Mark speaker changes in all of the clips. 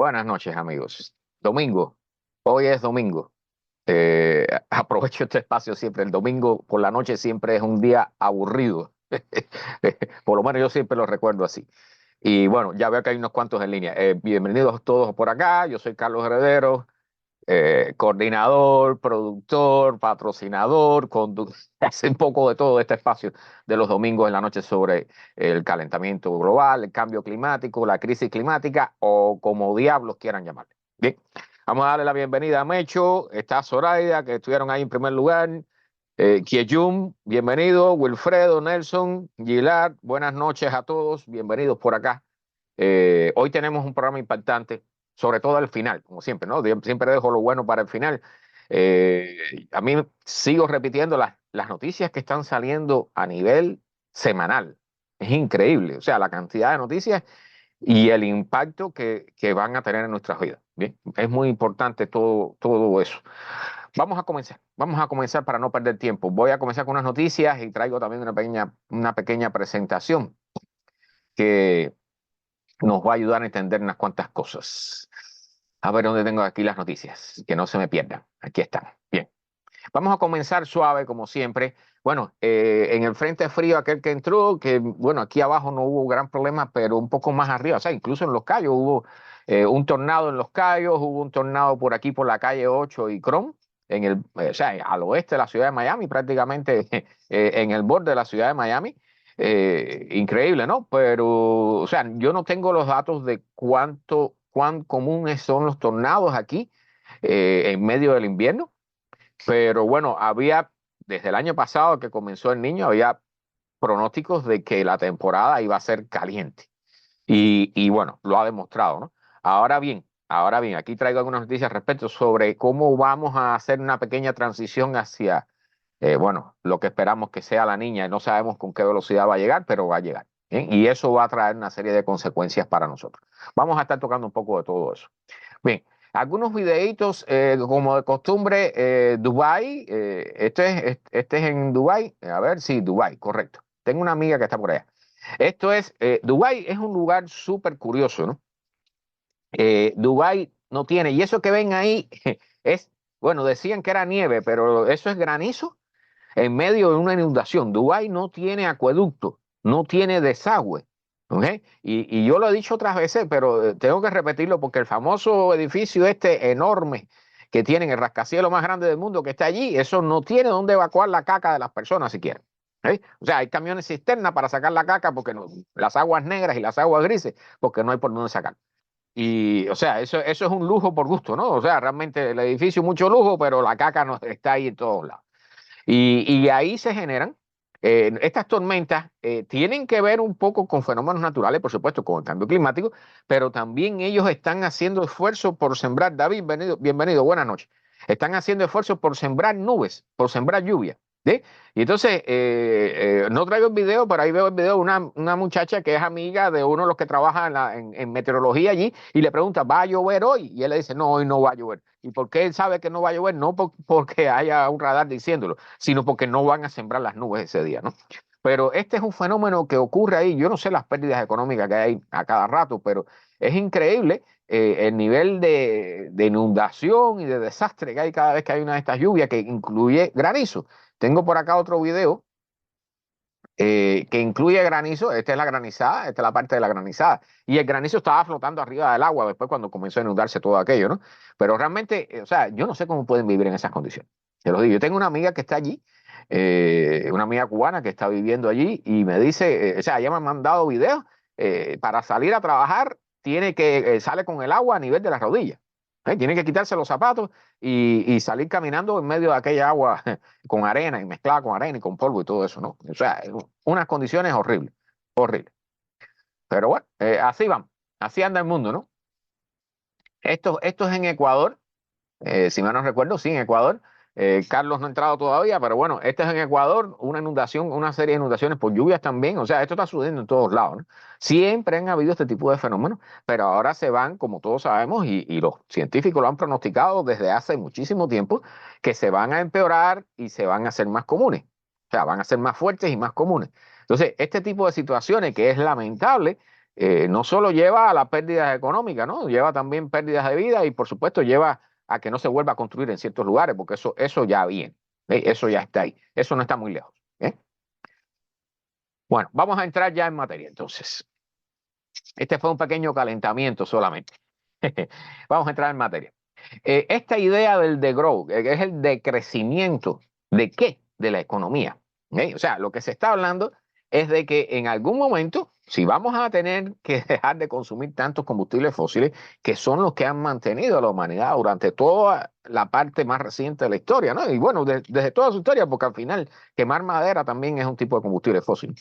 Speaker 1: Buenas noches, amigos. Domingo, hoy es domingo. Aprovecho este espacio siempre. El domingo por la noche siempre es un día aburrido. Por lo menos yo siempre lo recuerdo así. Y bueno, ya veo que hay unos cuantos en línea. Bienvenidos todos por acá. Yo soy Carlos Heredero, coordinador, productor, patrocinador, hace un poco de todo este espacio de los domingos en la noche sobre el calentamiento global, el cambio climático, la crisis climática o como diablos quieran llamarle. Bien, vamos a darle la bienvenida a Mecho, está Zoraida, que estuvieron ahí en primer lugar, Kiejun, bienvenido, Wilfredo, Nelson, Gilad, buenas noches a todos, bienvenidos por acá. Hoy tenemos un programa impactante, sobre todo al final, como siempre, ¿no? Siempre dejo lo bueno para el final. A mí sigo repitiendo las noticias que están saliendo a nivel semanal. Es increíble, o sea, la cantidad de noticias y el impacto que van a tener en nuestras vidas. Bien, es muy importante todo eso. Vamos a comenzar para no perder tiempo. Voy a comenzar con unas noticias y traigo también una pequeña presentación que nos va a ayudar a entender unas cuantas cosas. A ver dónde tengo aquí las noticias, que no se me pierdan. Aquí están. Bien. Vamos a comenzar suave, como siempre. Bueno, en el frente frío aquel que entró, que bueno, aquí abajo no hubo gran problema, pero un poco más arriba, o sea, incluso en Los Cayos hubo un tornado en Los Cayos, hubo un tornado por aquí por la calle 8 y Chrome, o sea, al oeste de la ciudad de Miami, prácticamente en el borde de la ciudad de Miami. Increíble, ¿no? Pero, o sea, yo no tengo los datos de cuán comunes son los tornados aquí en medio del invierno. Pero bueno, desde el año pasado que comenzó el niño, había pronósticos de que la temporada iba a ser caliente. Y bueno, lo ha demostrado, ¿no? Ahora bien, aquí traigo algunas noticias respecto sobre cómo vamos a hacer una pequeña transición hacia, bueno, lo que esperamos que sea la niña. No sabemos con qué velocidad va a llegar, pero va a llegar. ¿Bien? Y eso va a traer una serie de consecuencias para nosotros. Vamos a estar tocando un poco de todo eso. Bien, algunos videitos, como de costumbre, Dubái, este es en Dubái, a ver, sí, Dubái, correcto. Tengo una amiga que está por allá. Dubái es un lugar súper curioso, ¿no? Dubái no tiene, y eso que ven ahí es, bueno, decían que era nieve, pero eso es granizo en medio de una inundación. Dubái no tiene acueducto, no tiene desagüe. ¿Ok? Y yo lo he dicho otras veces, pero tengo que repetirlo porque el famoso edificio este enorme que tienen, el rascacielos más grande del mundo que está allí, eso no tiene dónde evacuar la caca de las personas siquiera. ¿Ok? O sea, hay camiones cisterna para sacar la caca porque no, las aguas negras y las aguas grises, porque no hay por dónde sacar. Y, o sea, eso es un lujo por gusto, ¿no? O sea, realmente el edificio mucho lujo, pero la caca no está ahí en todos lados. Y ahí se generan estas tormentas, tienen que ver un poco con fenómenos naturales, por supuesto, con el cambio climático, pero también ellos están haciendo esfuerzos por sembrar. David, bienvenido, buenas noches. Están haciendo esfuerzos por sembrar nubes, por sembrar lluvia. ¿Sí? Y entonces, no traigo el video, pero ahí veo el video de una muchacha que es amiga de uno de los que trabaja en meteorología allí y le pregunta, ¿va a llover hoy? Y él le dice, no, hoy no va a llover. ¿Y por qué él sabe que no va a llover? No porque haya un radar diciéndolo, sino porque no van a sembrar las nubes ese día, ¿no? Pero este es un fenómeno que ocurre ahí. Yo no sé las pérdidas económicas que hay a cada rato, pero es increíble el nivel de inundación y de desastre que hay cada vez que hay una de estas lluvias que incluye granizo. Tengo por acá otro video que incluye granizo. Esta es la granizada, esta es la parte de la granizada. Y el granizo estaba flotando arriba del agua después cuando comenzó a inundarse todo aquello, ¿no? Pero realmente, o sea, yo no sé cómo pueden vivir en esas condiciones. Te lo digo, yo tengo una amiga que está allí, una amiga cubana que está viviendo allí y me dice, o sea, ella me ha mandado videos para salir a trabajar, sale con el agua a nivel de las rodillas. Tiene que quitarse los zapatos y salir caminando en medio de aquella agua con arena y mezclada con arena y con polvo y todo eso, ¿no? O sea, unas condiciones horribles, horribles. Pero bueno, así van, así anda el mundo, ¿no? Esto es en Ecuador, si mal no recuerdo, sí, en Ecuador. Carlos no ha entrado todavía, pero bueno, este es en Ecuador, una inundación, una serie de inundaciones por lluvias también. O sea, esto está sucediendo en todos lados, ¿no? Siempre han habido este tipo de fenómenos, pero ahora se van, como todos sabemos, y los científicos lo han pronosticado desde hace muchísimo tiempo, que se van a empeorar y se van a hacer más comunes. O sea, van a ser más fuertes y más comunes. Entonces, este tipo de situaciones que es lamentable, no solo lleva a las pérdidas económicas, ¿no? Lleva también pérdidas de vida y por supuesto lleva a que no se vuelva a construir en ciertos lugares, porque eso ya viene, eso ya está ahí, eso no está muy lejos. ¿Eh? Bueno, vamos a entrar ya en materia entonces. Este fue un pequeño calentamiento solamente. Vamos a entrar en materia. Esta idea del degrowth, que es el decrecimiento, ¿de qué? De la economía. O sea, lo que se está hablando es de que en algún momento, si vamos a tener que dejar de consumir tantos combustibles fósiles, que son los que han mantenido a la humanidad durante toda la parte más reciente de la historia, ¿no? Y bueno, desde toda su historia, porque al final quemar madera también es un tipo de combustible fósil.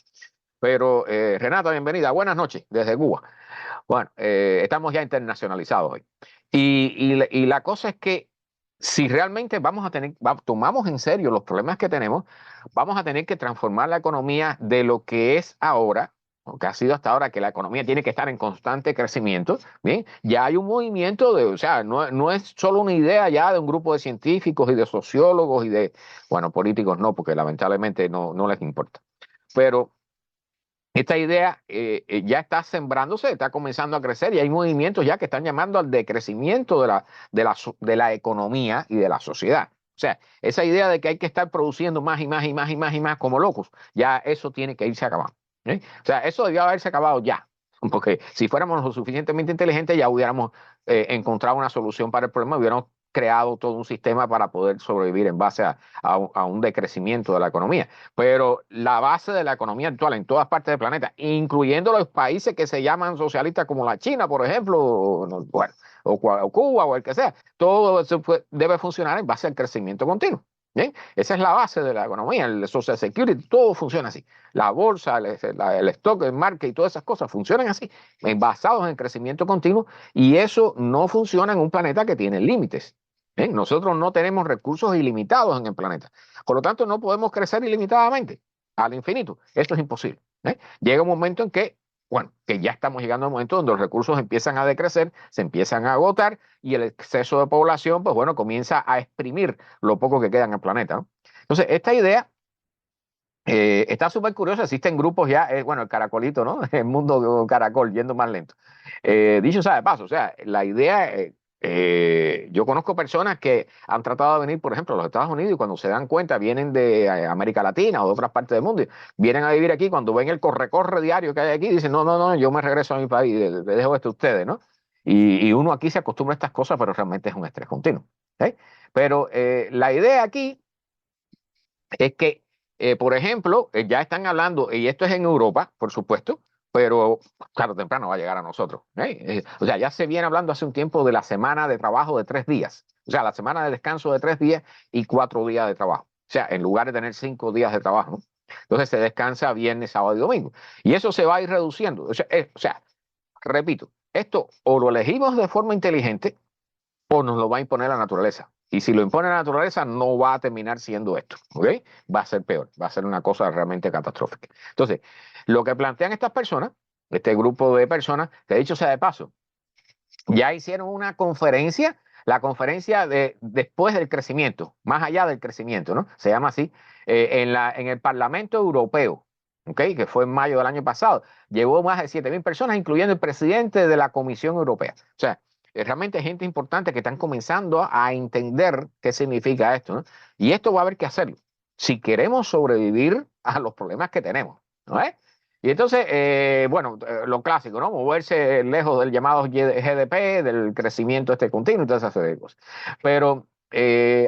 Speaker 1: Pero Renata, bienvenida. Buenas noches desde Cuba. Bueno, estamos ya internacionalizados hoy. Y la cosa es que si realmente vamos a tener, tomamos en serio los problemas que tenemos, vamos a tener que transformar la economía de lo que es ahora, o que ha sido hasta ahora, que la economía tiene que estar en constante crecimiento. Bien, ya hay un movimiento de, o sea, no es solo una idea ya de un grupo de científicos y de sociólogos y de, bueno, políticos no, porque lamentablemente no les importa. Pero esta idea ya está sembrándose, está comenzando a crecer y hay movimientos ya que están llamando al decrecimiento de la economía y de la sociedad. O sea, esa idea de que hay que estar produciendo más y más y más y más y más como locos, ya eso tiene que irse acabando. ¿Eh? O sea, eso debió haberse acabado ya. Porque si fuéramos lo suficientemente inteligentes, ya hubiéramos encontrado una solución para el problema, hubiéramos creado todo un sistema para poder sobrevivir en base a un decrecimiento de la economía. Pero la base de la economía actual en todas partes del planeta, incluyendo los países que se llaman socialistas como la China, por ejemplo, bueno, o Cuba o el que sea, todo eso debe funcionar en base al crecimiento continuo. ¿Bien? Esa es la base de la economía, el Social Security, todo funciona así. La bolsa, el stock, el market y todas esas cosas funcionan así, basados en crecimiento continuo, y eso no funciona en un planeta que tiene límites. Nosotros no tenemos recursos ilimitados en el planeta. Por lo tanto, no podemos crecer ilimitadamente al infinito. Esto es imposible. Llega un momento en que, bueno, que ya estamos llegando al momento donde los recursos empiezan a decrecer, se empiezan a agotar y el exceso de población, pues bueno, comienza a exprimir lo poco que queda en el planeta, ¿no? Entonces, esta idea está súper curiosa. Existen grupos ya, bueno, el caracolito, ¿no? El mundo caracol, yendo más lento. Dicho sea de paso, o sea, la idea, yo conozco personas que han tratado de venir, por ejemplo, a los Estados Unidos y cuando se dan cuenta vienen de América Latina o de otras partes del mundo, y vienen a vivir aquí, cuando ven el corre-corre diario que hay aquí, dicen, no, yo me regreso a mi país, les dejo esto a ustedes, ¿no? Y uno aquí se acostumbra a estas cosas, pero realmente es un estrés continuo. ¿Eh? Pero la idea aquí es que, por ejemplo, ya están hablando, y esto es en Europa, por supuesto, pero claro, temprano va a llegar a nosotros. O sea, ya se viene hablando hace un tiempo de la semana de trabajo de 3 días, o sea, la semana de descanso de 3 días y 4 días de trabajo. O sea, en lugar de tener 5 días de trabajo, ¿no? Entonces se descansa viernes, sábado y domingo. Y eso se va a ir reduciendo. O sea, repito, esto o lo elegimos de forma inteligente o nos lo va a imponer la naturaleza. Y si lo impone la naturaleza, no va a terminar siendo esto, ¿ok? Va a ser peor, va a ser una cosa realmente catastrófica. Entonces, lo que plantean estas personas, este grupo de personas, que dicho sea de paso, ya hicieron una conferencia, la conferencia de después del crecimiento, más allá del crecimiento, ¿no? Se llama así, en el Parlamento Europeo, ¿ok? Que fue en mayo del año pasado. Llevó más de 7.000 personas, incluyendo el presidente de la Comisión Europea. O sea, realmente gente importante que están comenzando a entender qué significa esto, ¿no? Y esto va a haber que hacerlo si queremos sobrevivir a los problemas que tenemos, ¿no? Y entonces, bueno, lo clásico, ¿no? Moverse lejos del llamado GDP, del crecimiento este continuo y todas esas serie de cosas. Pero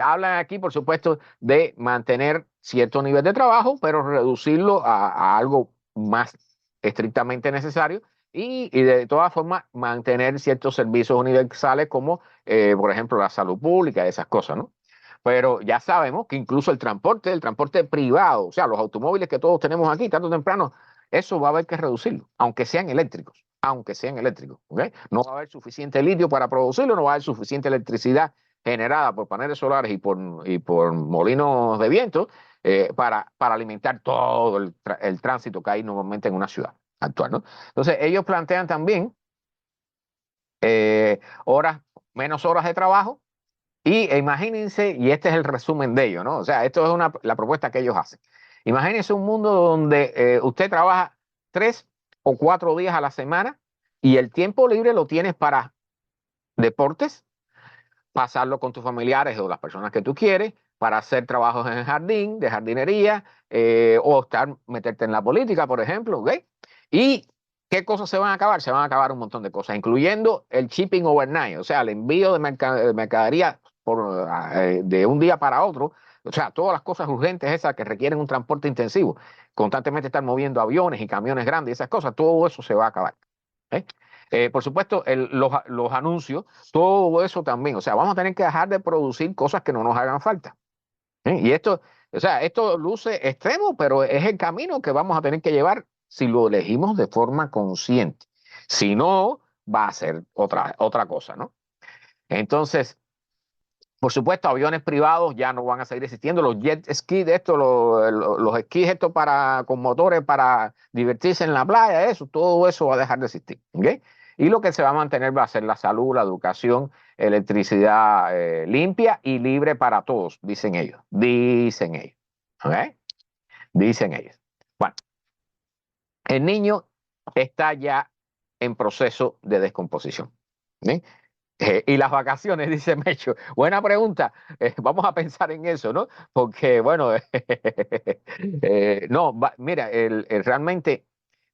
Speaker 1: hablan aquí, por supuesto, de mantener cierto nivel de trabajo, pero reducirlo a algo más estrictamente necesario y de todas formas mantener ciertos servicios universales como, por ejemplo, la salud pública y esas cosas, ¿no? Pero ya sabemos que incluso el transporte privado, o sea, los automóviles que todos tenemos aquí, tanto temprano, eso va a haber que reducirlo, aunque sean eléctricos, ¿ok? No va a haber suficiente litio para producirlo, no va a haber suficiente electricidad generada por paneles solares y por molinos de viento para alimentar todo el tránsito que hay normalmente en una ciudad actual, ¿no? Entonces, ellos plantean también horas, menos horas de trabajo y imagínense, y este es el resumen de ello, ¿no? O sea, esto es la propuesta que ellos hacen. Imagínense un mundo donde usted trabaja 3 o 4 días a la semana y el tiempo libre lo tienes para deportes, pasarlo con tus familiares o las personas que tú quieres, para hacer trabajos en el jardín, de jardinería, o meterte en la política, por ejemplo, ¿ok? ¿Y qué cosas se van a acabar? Se van a acabar un montón de cosas, incluyendo el shipping overnight, o sea, el envío de mercadería de un día para otro, o sea, todas las cosas urgentes esas que requieren un transporte intensivo, constantemente estar moviendo aviones y camiones grandes y esas cosas, todo eso se va a acabar. ¿Eh? Por supuesto, los anuncios, todo eso también. O sea, vamos a tener que dejar de producir cosas que no nos hagan falta. Y esto, o sea, esto luce extremo, pero es el camino que vamos a tener que llevar si lo elegimos de forma consciente. Si no, va a ser otra cosa, ¿no? Entonces, por supuesto, aviones privados ya no van a seguir existiendo. Los jet ski de estos, los esquís estos con motores para divertirse en la playa, todo eso va a dejar de existir. ¿Ok? Y lo que se va a mantener va a ser la salud, la educación, electricidad limpia y libre para todos, dicen ellos. Dicen ellos. ¿Ok? Dicen ellos. Bueno, el niño está ya en proceso de descomposición. ¿Ok? Y las vacaciones, dice Mecho. Buena pregunta. Vamos a pensar en eso, ¿no? Porque, bueno, no, mira, realmente,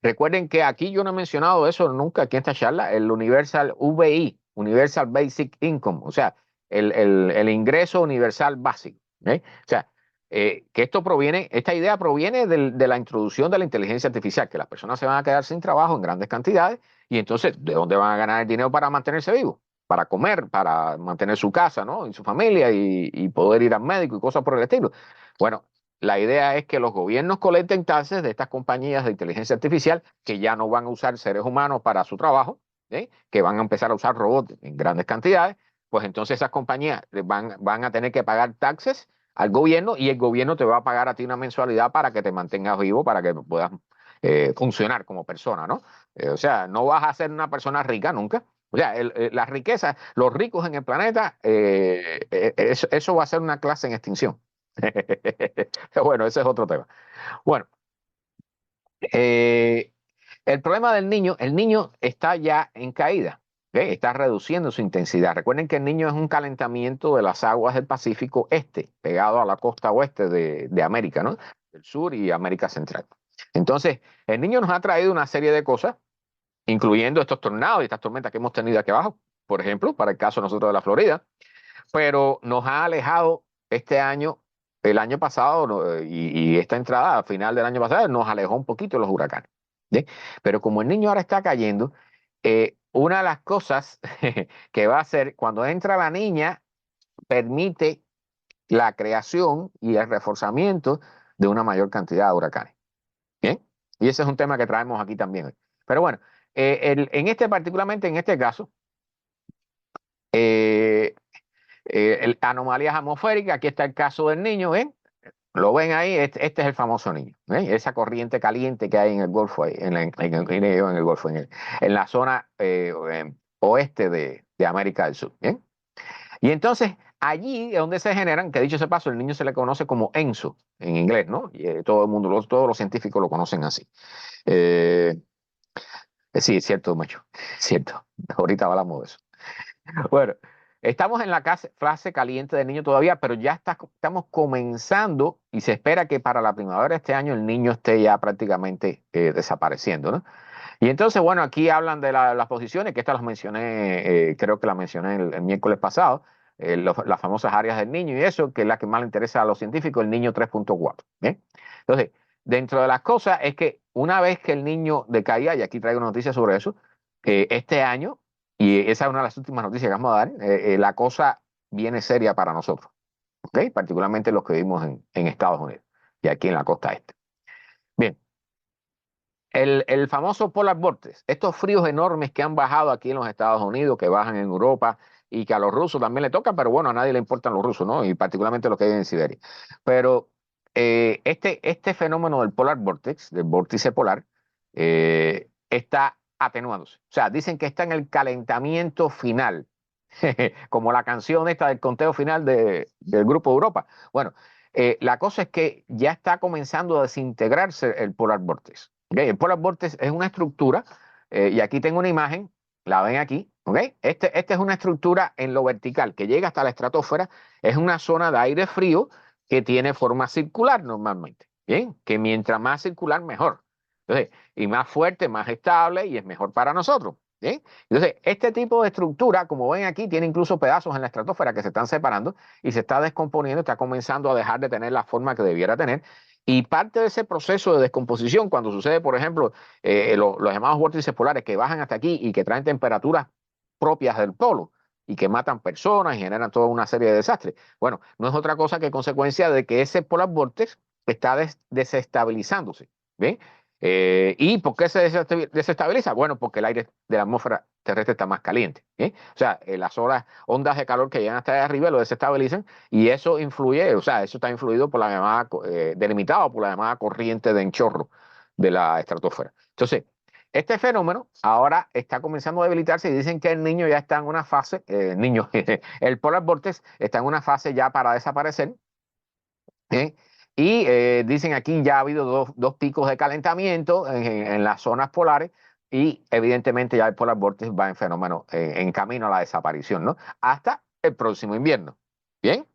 Speaker 1: recuerden que aquí yo no he mencionado eso nunca aquí en esta charla, el Universal VI, Universal Basic Income, o sea, el ingreso universal básico. ¿Eh? O sea, que esta idea proviene de la introducción de la inteligencia artificial, que las personas se van a quedar sin trabajo en grandes cantidades y entonces, ¿de dónde van a ganar el dinero para mantenerse vivos? Para comer, para mantener su casa, ¿no? Y su familia y poder ir al médico y cosas por el estilo. Bueno, la idea es que los gobiernos colecten taxes de estas compañías de inteligencia artificial que ya no van a usar seres humanos para su trabajo, que van a empezar a usar robots en grandes cantidades, pues entonces esas compañías van a tener que pagar taxes al gobierno y el gobierno te va a pagar a ti una mensualidad para que te mantengas vivo, para que puedas funcionar como persona, ¿no? O sea, no vas a ser una persona rica nunca. O sea, la riqueza, los ricos en el planeta, eso va a ser una clase en extinción. Bueno, ese es otro tema. Bueno, eh, el problema del niño, el niño está ya en caída, ¿ok? Está reduciendo su intensidad. Recuerden que el niño es un calentamiento de las aguas del Pacífico Este, pegado a la costa oeste de América, ¿no? Del sur y América Central. Entonces, el niño nos ha traído una serie de cosas incluyendo estos tornados y estas tormentas que hemos tenido aquí abajo, por ejemplo, para el caso nosotros de la Florida, pero nos ha alejado este año, el año pasado y esta entrada a final del año pasado nos alejó un poquito de los huracanes. ¿Sí? Pero como el niño ahora está cayendo, una de las cosas que va a hacer cuando entra la niña permite la creación y el reforzamiento de una mayor cantidad de huracanes. ¿Bien? Y ese es un tema que traemos aquí también hoy. Pero bueno, particularmente en este caso, eh, anomalías atmosféricas, aquí está el caso del niño, ¿ven? Lo ven ahí, este es el famoso niño, ¿ven? Esa corriente caliente que hay en el Golfo, ahí, en el Golfo, en la zona oeste de América del Sur, ¿bien? Y entonces, allí es donde se generan, que dicho ese paso, el niño se le conoce como ENSO en inglés, ¿no? Y todo el mundo, todos los científicos lo conocen así. Eh, sí, es cierto, macho, cierto. Ahorita hablamos de eso. Bueno, estamos en la fase caliente del niño todavía, pero ya estamos comenzando y se espera que para la primavera de este año el niño esté ya prácticamente desapareciendo, ¿no? Y entonces, bueno, aquí hablan de las posiciones, que estas las mencioné, creo que las mencioné el miércoles pasado, las famosas áreas del niño y eso, que es la que más le interesa a los científicos, el niño 3.4. ¿Bien? Entonces, dentro de las cosas es que una vez que el niño decaía, y aquí traigo una noticia sobre eso, este año, y esa es una de las últimas noticias que vamos a dar, la cosa viene seria para nosotros, ¿ok? Particularmente los que vivimos en Estados Unidos y aquí en la costa este. Bien. El famoso polar vortex, estos fríos enormes que han bajado aquí en los Estados Unidos, que bajan en Europa y que a los rusos también le tocan, pero bueno, a nadie le importan los rusos, ¿no? Y particularmente los que viven en Siberia. Pero este fenómeno del polar vortex, del vórtice polar, está atenuándose. O sea, dicen que está en el calentamiento final, como la canción esta del conteo final del Grupo Europa. Bueno, la cosa es que ya está comenzando a desintegrarse el polar vortex. ¿Ok? El polar vortex es una estructura, y aquí tengo una imagen, la ven aquí, ¿ok? Este es una estructura en lo vertical que llega hasta la estratosfera, es una zona de aire frío que tiene forma circular normalmente, ¿bien? Que mientras más circular, mejor. Entonces, y más fuerte, más estable y es mejor para nosotros, ¿bien? Entonces, este tipo de estructura, como ven aquí, tiene incluso pedazos en la estratosfera que se están separando y se está descomponiendo, está comenzando a dejar de tener la forma que debiera tener. Y parte de ese proceso de descomposición, cuando sucede, por ejemplo, los llamados vórtices polares que bajan hasta aquí y que traen temperaturas propias del polo y que matan personas y generan toda una serie de desastres. Bueno, no es otra cosa que consecuencia de que ese polar vortex está desestabilizándose. ¿Bien? ¿Y por qué se desestabiliza? Bueno, porque el aire de la atmósfera terrestre está más caliente. ¿Bien? O sea, las ondas de calor que llegan hasta allá arriba lo desestabilizan y eso influye, o sea, eso está influido por la llamada, delimitado por la llamada corriente de enchorro de la estratosfera. Entonces, este fenómeno ahora está comenzando a debilitarse y dicen que el niño ya está en una fase, el polar vortex está en una fase ya para desaparecer. ¿Eh? Y dicen aquí ya ha habido dos picos de calentamiento en las zonas polares y evidentemente ya el polar vortex va en fenómeno, en camino a la desaparición, ¿no? Hasta el próximo invierno. Bien,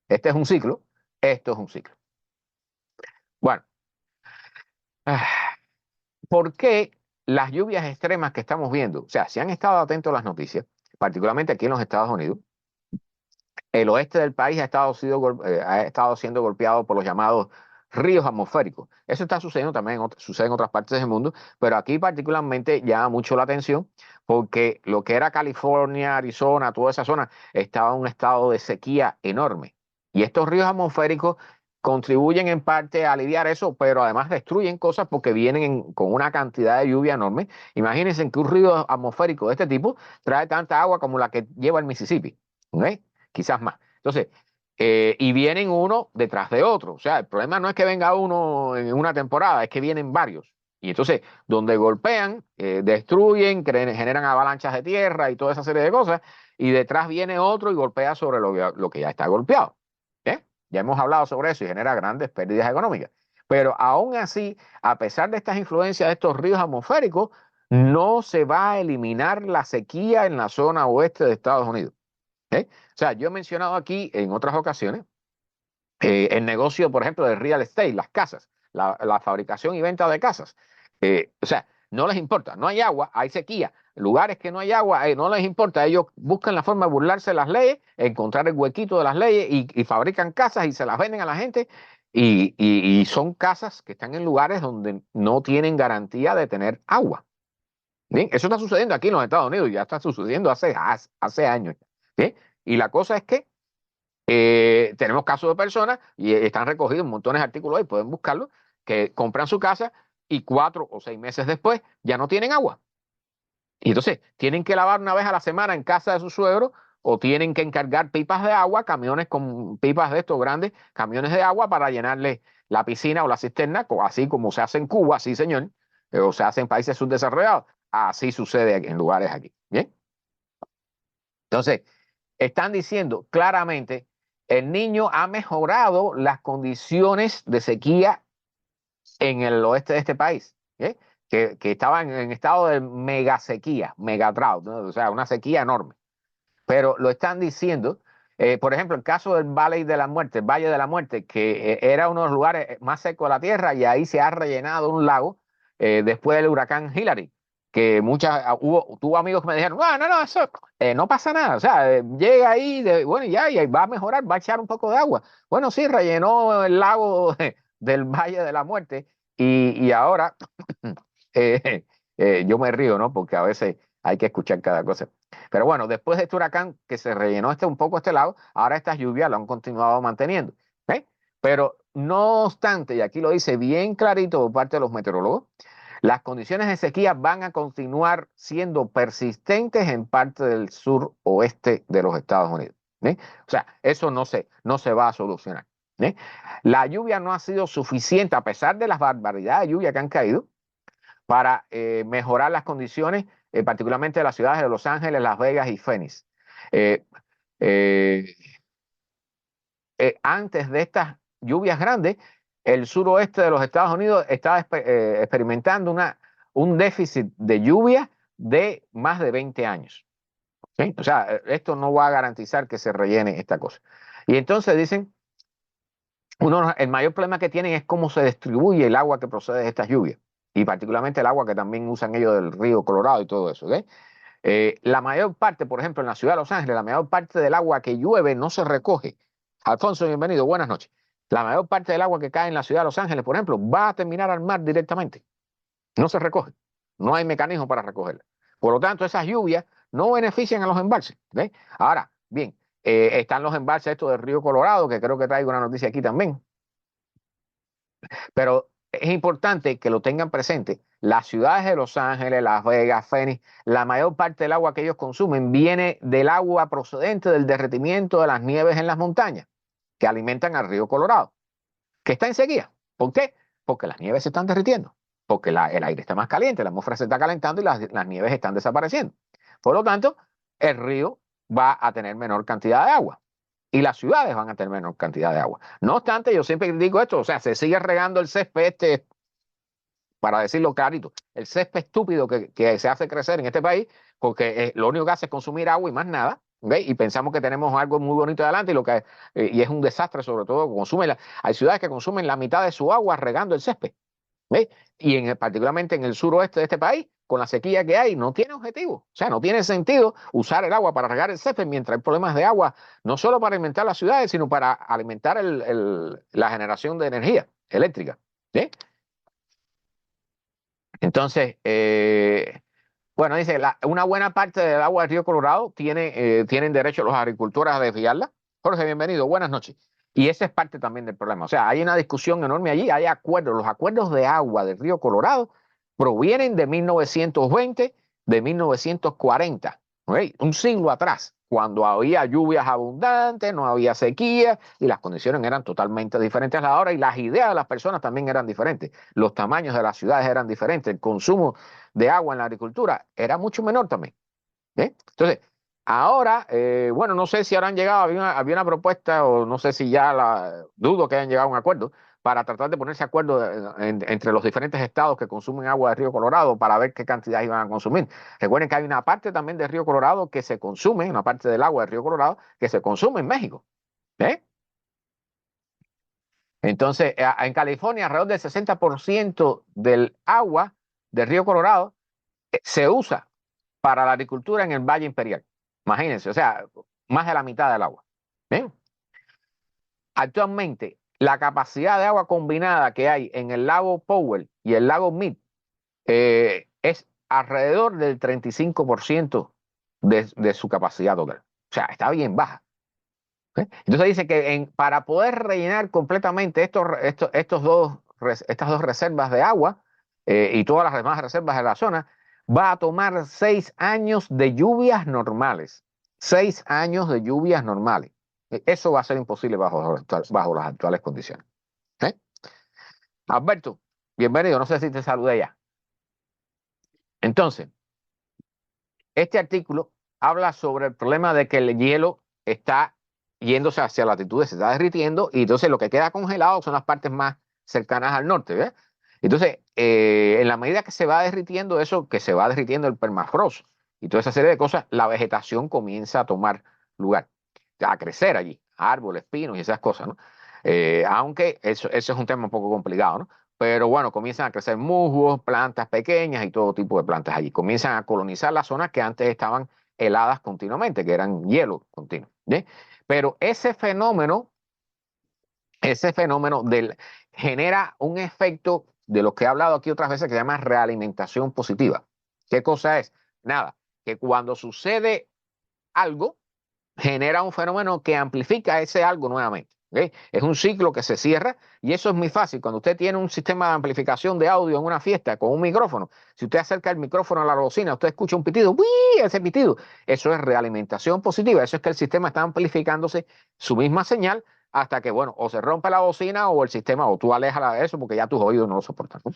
Speaker 1: este es un ciclo, esto es un ciclo. Bueno, ¿por qué las lluvias extremas que estamos viendo? O sea, si han estado atentos a las noticias, particularmente aquí en los Estados Unidos, el oeste del país ha estado siendo golpeado por los llamados ríos atmosféricos. Eso está sucediendo también, sucede en otras partes del mundo, pero aquí particularmente llama mucho la atención porque lo que era California, Arizona, toda esa zona, estaba en un estado de sequía enorme. Y estos ríos atmosféricos contribuyen en parte a aliviar eso, pero además destruyen cosas porque vienen con una cantidad de lluvia enorme. Imagínense que un río atmosférico de este tipo trae tanta agua como la que lleva el Mississippi. ¿Ok? Quizás más. Entonces, y vienen uno detrás de otro. O sea, el problema no es que venga uno en una temporada, es que vienen varios. Y entonces, donde golpean, destruyen, generan avalanchas de tierra y toda esa serie de cosas, y detrás viene otro y golpea sobre lo que ya está golpeado. ¿Eh? Ya hemos hablado sobre eso y genera grandes pérdidas económicas. Pero aún así, a pesar de estas influencias de estos ríos atmosféricos, no se va a eliminar la sequía en la zona oeste de Estados Unidos. ¿Eh? O sea, yo he mencionado aquí en otras ocasiones el negocio, por ejemplo, de real estate, las casas, la fabricación y venta de casas. O sea, no les importa, no hay agua, hay sequía. Lugares que no hay agua, no les importa. Ellos buscan la forma de burlarse de las leyes, encontrar el huequito de las leyes y fabrican casas y se las venden a la gente. Y son casas que están en lugares donde no tienen garantía de tener agua. Bien, eso está sucediendo aquí en los Estados Unidos, ya está sucediendo hace años. ¿Sí? Y la cosa es que tenemos casos de personas, y están recogidos montones de artículos ahí, pueden buscarlo, que compran su casa y 4 o 6 meses después ya no tienen agua. Y entonces tienen que lavar una vez a la semana en casa de su suegro o tienen que encargar pipas de agua, camiones con pipas de estos grandes, camiones de agua para llenarle la piscina o la cisterna, así como se hace en Cuba, sí señor, o se hace en países subdesarrollados. Así sucede en lugares aquí. Bien. Entonces, están diciendo claramente, el niño ha mejorado las condiciones de sequía en el oeste de este país, ¿eh? Que estaban en estado de mega sequía, mega drought, ¿no? O sea, una sequía enorme. Pero lo están diciendo, por ejemplo, el caso del Valle de la Muerte, el Valle de la Muerte, que era uno de los lugares más secos de la Tierra y ahí se ha rellenado un lago después del huracán Hillary, que tuvo amigos que me dijeron, no, no, no, eso no pasa nada, o sea, llega ahí, bueno, ya, y ahí va a mejorar, va a echar un poco de agua. Bueno, sí, rellenó el lago del Valle de la Muerte y ahora yo me río, ¿no? Porque a veces hay que escuchar cada cosa. Pero bueno, después de este huracán que se rellenó un poco este lado, ahora estas lluvias lo han continuado manteniendo. ¿Eh? Pero no obstante, y aquí lo dice bien clarito por parte de los meteorólogos, las condiciones de sequía van a continuar siendo persistentes en parte del sur oeste de los Estados Unidos. ¿Eh? O sea, eso no se va a solucionar. ¿Eh? La lluvia no ha sido suficiente, a pesar de las barbaridades de lluvia que han caído, para mejorar las condiciones, particularmente de las ciudades de Los Ángeles, Las Vegas y Phoenix. Eh, eh, Antes de estas lluvias grandes, el suroeste de los Estados Unidos está experimentando un déficit de lluvia de más de 20 años. ¿Sí? O sea, esto no va a garantizar que se rellene esta cosa. Y entonces dicen, el mayor problema que tienen es cómo se distribuye el agua que procede de estas lluvias. Y particularmente el agua que también usan ellos del río Colorado y todo eso. ¿Okay? La mayor parte, por ejemplo, en la ciudad de Los Ángeles, la mayor parte del agua que llueve no se recoge. Alfonso, bienvenido, buenas noches. La mayor parte del agua que cae en la ciudad de Los Ángeles, por ejemplo, va a terminar al mar directamente. No se recoge. No hay mecanismo para recogerla. Por lo tanto, esas lluvias no benefician a los embalses. ¿Okay? Ahora, bien, están los embalses estos del río Colorado, que creo que traigo una noticia aquí también. Pero es importante que lo tengan presente. Las ciudades de Los Ángeles, Las Vegas, Phoenix, la mayor parte del agua que ellos consumen viene del agua procedente del derretimiento de las nieves en las montañas, que alimentan al río Colorado, que está en sequía. ¿Por qué? Porque las nieves se están derritiendo, porque el aire está más caliente, la atmósfera se está calentando y las nieves están desapareciendo. Por lo tanto, el río va a tener menor cantidad de agua y las ciudades van a tener menor cantidad de agua. No obstante, yo siempre digo esto, o sea, se sigue regando el césped para decirlo clarito, el césped estúpido que se hace crecer en este país, porque lo único que hace es consumir agua y más nada, ¿okay? Y pensamos que tenemos algo muy bonito adelante y es un desastre, sobre todo, hay ciudades que consumen la mitad de su agua regando el césped, ¿okay? Y particularmente en el suroeste de este país, con la sequía que hay, no tiene objetivo. O sea, no tiene sentido usar el agua para regar el césped mientras hay problemas de agua, no solo para alimentar las ciudades, sino para alimentar la generación de energía eléctrica. ¿Sí? Entonces, bueno, dice, una buena parte del agua del río Colorado tienen derecho los agricultores a desviarla. Jorge, bienvenido, buenas noches. Y esa es parte también del problema. O sea, hay una discusión enorme allí, hay acuerdos. Los acuerdos de agua del río Colorado provienen de 1920, de 1940, ¿ok? Un siglo atrás, cuando había lluvias abundantes, no había sequía y las condiciones eran totalmente diferentes a las de ahora y las ideas de las personas también eran diferentes. Los tamaños de las ciudades eran diferentes, el consumo de agua en la agricultura era mucho menor también. Entonces, ahora, bueno, no sé si habrán llegado, había una propuesta o no sé si dudo que hayan llegado a un acuerdo para tratar de ponerse de acuerdo entre los diferentes estados que consumen agua del río Colorado para ver qué cantidad iban a consumir. Recuerden que hay una parte también del río Colorado que se consume, una parte del agua del río Colorado que se consume en México. ¿Eh? Entonces, en California, alrededor del 60% del agua del río Colorado se usa para la agricultura en el Valle Imperial. Imagínense, o sea, más de la mitad del agua. ¿Bien? Actualmente, la capacidad de agua combinada que hay en el lago Powell y el lago Mead es alrededor del 35% de su capacidad total. O sea, está bien baja. ¿Okay? Entonces dice que para poder rellenar completamente estas dos reservas de agua y todas las demás reservas de la zona, va a tomar 6 años de lluvias normales. 6 años de lluvias normales. Eso va a ser imposible bajo las actuales condiciones. ¿Eh? Alberto, bienvenido. No sé si te saludé ya. Entonces, este artículo habla sobre el problema de que el hielo está yéndose hacia latitudes, se está derritiendo y entonces lo que queda congelado son las partes más cercanas al norte. ¿Ves? Entonces, en la medida que se va derritiendo eso, que se va derritiendo el permafrost y toda esa serie de cosas, la vegetación comienza a tomar lugar, a crecer allí, árboles, pinos y esas cosas, ¿no? Aunque eso es un tema un poco complicado, ¿no? Pero bueno, comienzan a crecer musgos, plantas pequeñas y todo tipo de plantas allí. Comienzan a colonizar las zonas que antes estaban heladas continuamente, que eran hielo continuo. ¿Sí? Pero ese fenómeno genera un efecto de lo que he hablado aquí otras veces que se llama realimentación positiva. ¿Qué cosa es? Nada, que cuando sucede algo, genera un fenómeno que amplifica ese algo nuevamente. ¿Okay? Es un ciclo que se cierra y eso es muy fácil. Cuando usted tiene un sistema de amplificación de audio en una fiesta con un micrófono, si usted acerca el micrófono a la bocina, usted escucha un pitido, ¡uy! Ese pitido, eso es realimentación positiva. Eso es que el sistema está amplificándose su misma señal hasta que, bueno, o se rompe la bocina o el sistema, o tú alejas eso porque ya tus oídos no lo soportan, ¿no?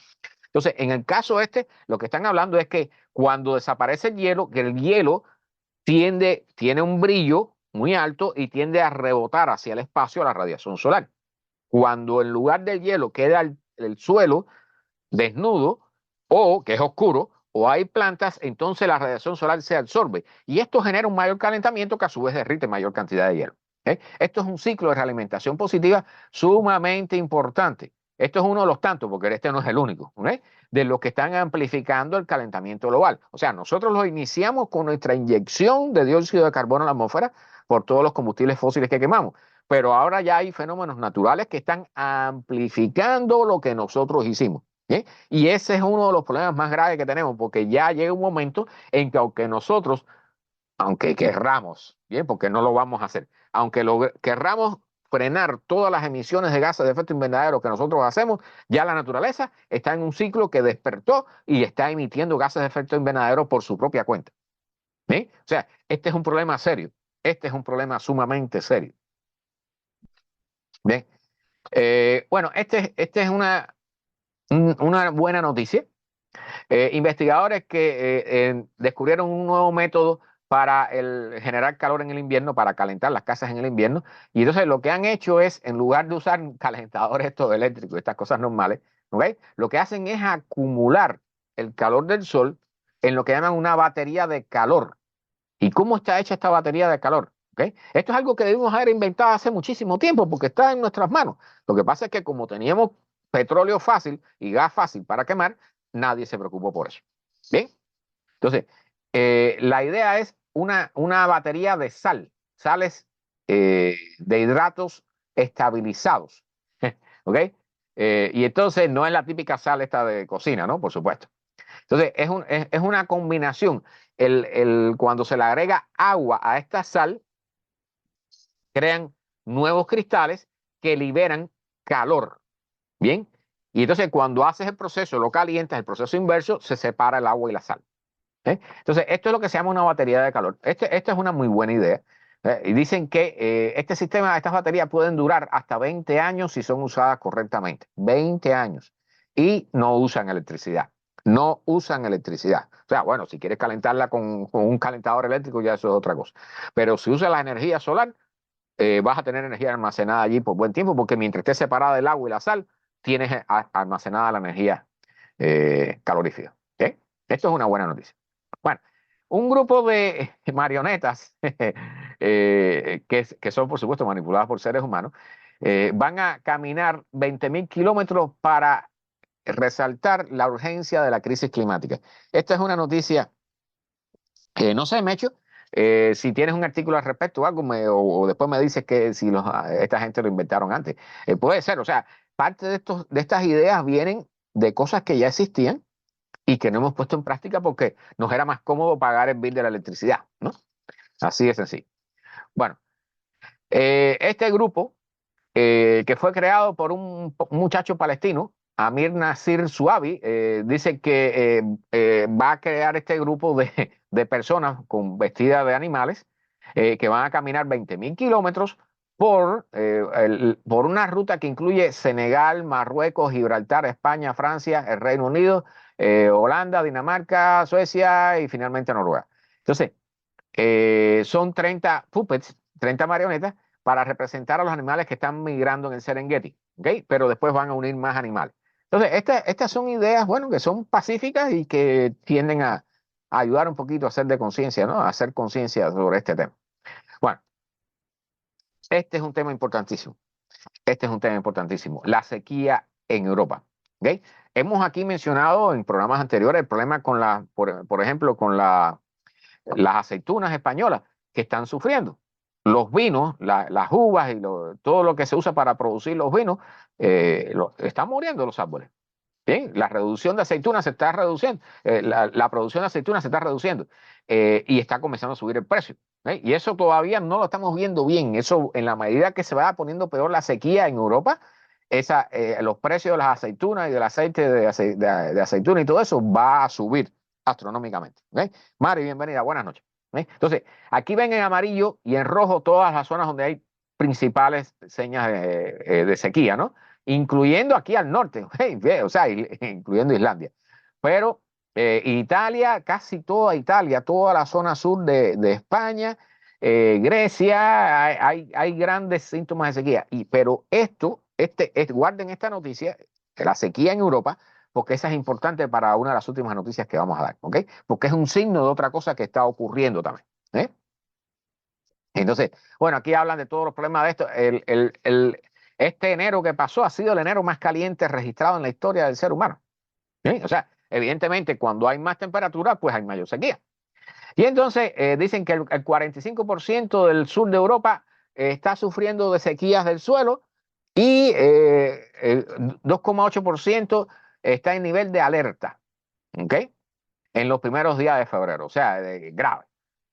Speaker 1: Entonces, en el caso lo que están hablando es que cuando desaparece el hielo, que el hielo tiene un brillo muy alto y tiende a rebotar hacia el espacio la radiación solar. Cuando en lugar del hielo queda el suelo desnudo o que es oscuro o hay plantas, entonces la radiación solar se absorbe y esto genera un mayor calentamiento que a su vez derrite mayor cantidad de hielo. Esto es un ciclo de realimentación positiva sumamente importante. Esto es uno de los tantos, porque este no es el único, de los que están amplificando el calentamiento global. O sea, nosotros lo iniciamos con nuestra inyección de dióxido de carbono a la atmósfera por todos los combustibles fósiles que quemamos. Pero ahora ya hay fenómenos naturales que están amplificando lo que nosotros hicimos. ¿Bien? Y ese es uno de los problemas más graves que tenemos, porque ya llega un momento en que aunque nosotros, aunque querramos, bien, porque no lo vamos a hacer, aunque querramos frenar todas las emisiones de gases de efecto invernadero que nosotros hacemos, ya la naturaleza está en un ciclo que despertó y está emitiendo gases de efecto invernadero por su propia cuenta. ¿Bien? O sea, este es un problema serio, este es un problema sumamente serio. Bien, bueno, este es una buena noticia. Investigadores que descubrieron un nuevo método para generar calor en el invierno, para calentar las casas en el invierno. Y entonces lo que han hecho es, en lugar de usar calentadores estos eléctricos, estas cosas normales, ¿okay? Lo que hacen es acumular el calor del sol en lo que llaman una batería de calor. ¿Y cómo está hecha esta batería de calor? ¿Okay? Esto es algo que debimos haber inventado hace muchísimo tiempo porque está en nuestras manos. Lo que pasa es que como teníamos petróleo fácil y gas fácil para quemar, nadie se preocupó por eso. Bien, entonces, la idea es una batería de sales de hidratos estabilizados. ¿Ok? Y entonces no es la típica sal esta de cocina, ¿no? Por supuesto. Entonces, es una combinación. Cuando se le agrega agua a esta sal, crean nuevos cristales que liberan calor. Bien. Y entonces, cuando haces el proceso, lo calientas, el proceso inverso, se separa el agua y la sal. Entonces, esto es lo que se llama una batería de calor. Esta es una muy buena idea. Y dicen que este sistema, estas baterías pueden durar hasta 20 años si son usadas correctamente. 20 años. Y no usan electricidad. No usan electricidad. O sea, bueno, si quieres calentarla con un calentador eléctrico, ya eso es otra cosa. Pero si usas la energía solar, vas a tener energía almacenada allí por buen tiempo, porque mientras esté separada del agua y la sal, tienes almacenada la energía calorífica. ¿Ok? Esto es una buena noticia. Bueno, un grupo de marionetas que son, por supuesto, manipuladas por seres humanos, van a caminar 20.000 kilómetros para resaltar la urgencia de la crisis climática. Esta es una noticia que no sé, Mecho, si tienes un artículo al respecto o algo, o después me dices que si esta gente lo inventaron antes. Puede ser, o sea, parte de estas ideas vienen de cosas que ya existían y que no hemos puesto en práctica porque nos era más cómodo pagar el bill de la electricidad, ¿no? Así de sencillo. Bueno, este grupo que fue creado por un muchacho palestino, Amir Nasir Suabi, dice que va a crear este grupo de personas vestidas de animales que van a caminar 20.000 kilómetros por una ruta que incluye Senegal, Marruecos, Gibraltar, España, Francia, el Reino Unido, Holanda, Dinamarca, Suecia y finalmente Noruega. Entonces, son 30 puppets, 30 marionetas, para representar a los animales que están migrando en el Serengeti, ¿ok? Pero después van a unir más animales. Entonces, estas son ideas, bueno, que son pacíficas y que tienden a ayudar un poquito a hacer de conciencia, ¿no? A hacer conciencia sobre este tema. Bueno, este es un tema importantísimo. Este es un tema importantísimo. La sequía en Europa, ¿ok? Hemos aquí mencionado en programas anteriores el problema con por ejemplo, con las aceitunas españolas que están sufriendo. Los vinos, las uvas y todo lo que se usa para producir los vinos, están muriendo los árboles. ¿Sí? La reducción de aceitunas se está reduciendo, la producción de aceitunas se está reduciendo y está comenzando a subir el precio. Y eso todavía no lo estamos viendo bien. Eso, en la medida que se va poniendo peor la sequía en Europa, los precios de las aceitunas y del aceite de aceituna y todo eso va a subir astronómicamente. Mari, bienvenida, buenas noches. Entonces, aquí ven en amarillo y en rojo todas las zonas donde hay principales señas de sequía, ¿no? Incluyendo aquí al norte, o sea, incluyendo Islandia. Pero Italia, casi toda Italia, toda la zona sur de España, Grecia, hay grandes síntomas de sequía. Pero esto guarden esta noticia, que la sequía en Europa, porque esa es importante para una de las últimas noticias que vamos a dar, ¿ok? Porque es un signo de otra cosa que está ocurriendo también, ¿eh? Entonces, bueno, aquí hablan de todos los problemas de esto. Este enero que pasó ha sido el enero más caliente registrado en la historia del ser humano, ¿eh? O sea, evidentemente, cuando hay más temperatura, pues hay mayor sequía. Y entonces dicen que el 45% del sur de Europa está sufriendo de sequías del suelo y 2,8% está en nivel de alerta, ¿ok? En los primeros días de febrero, o sea, grave.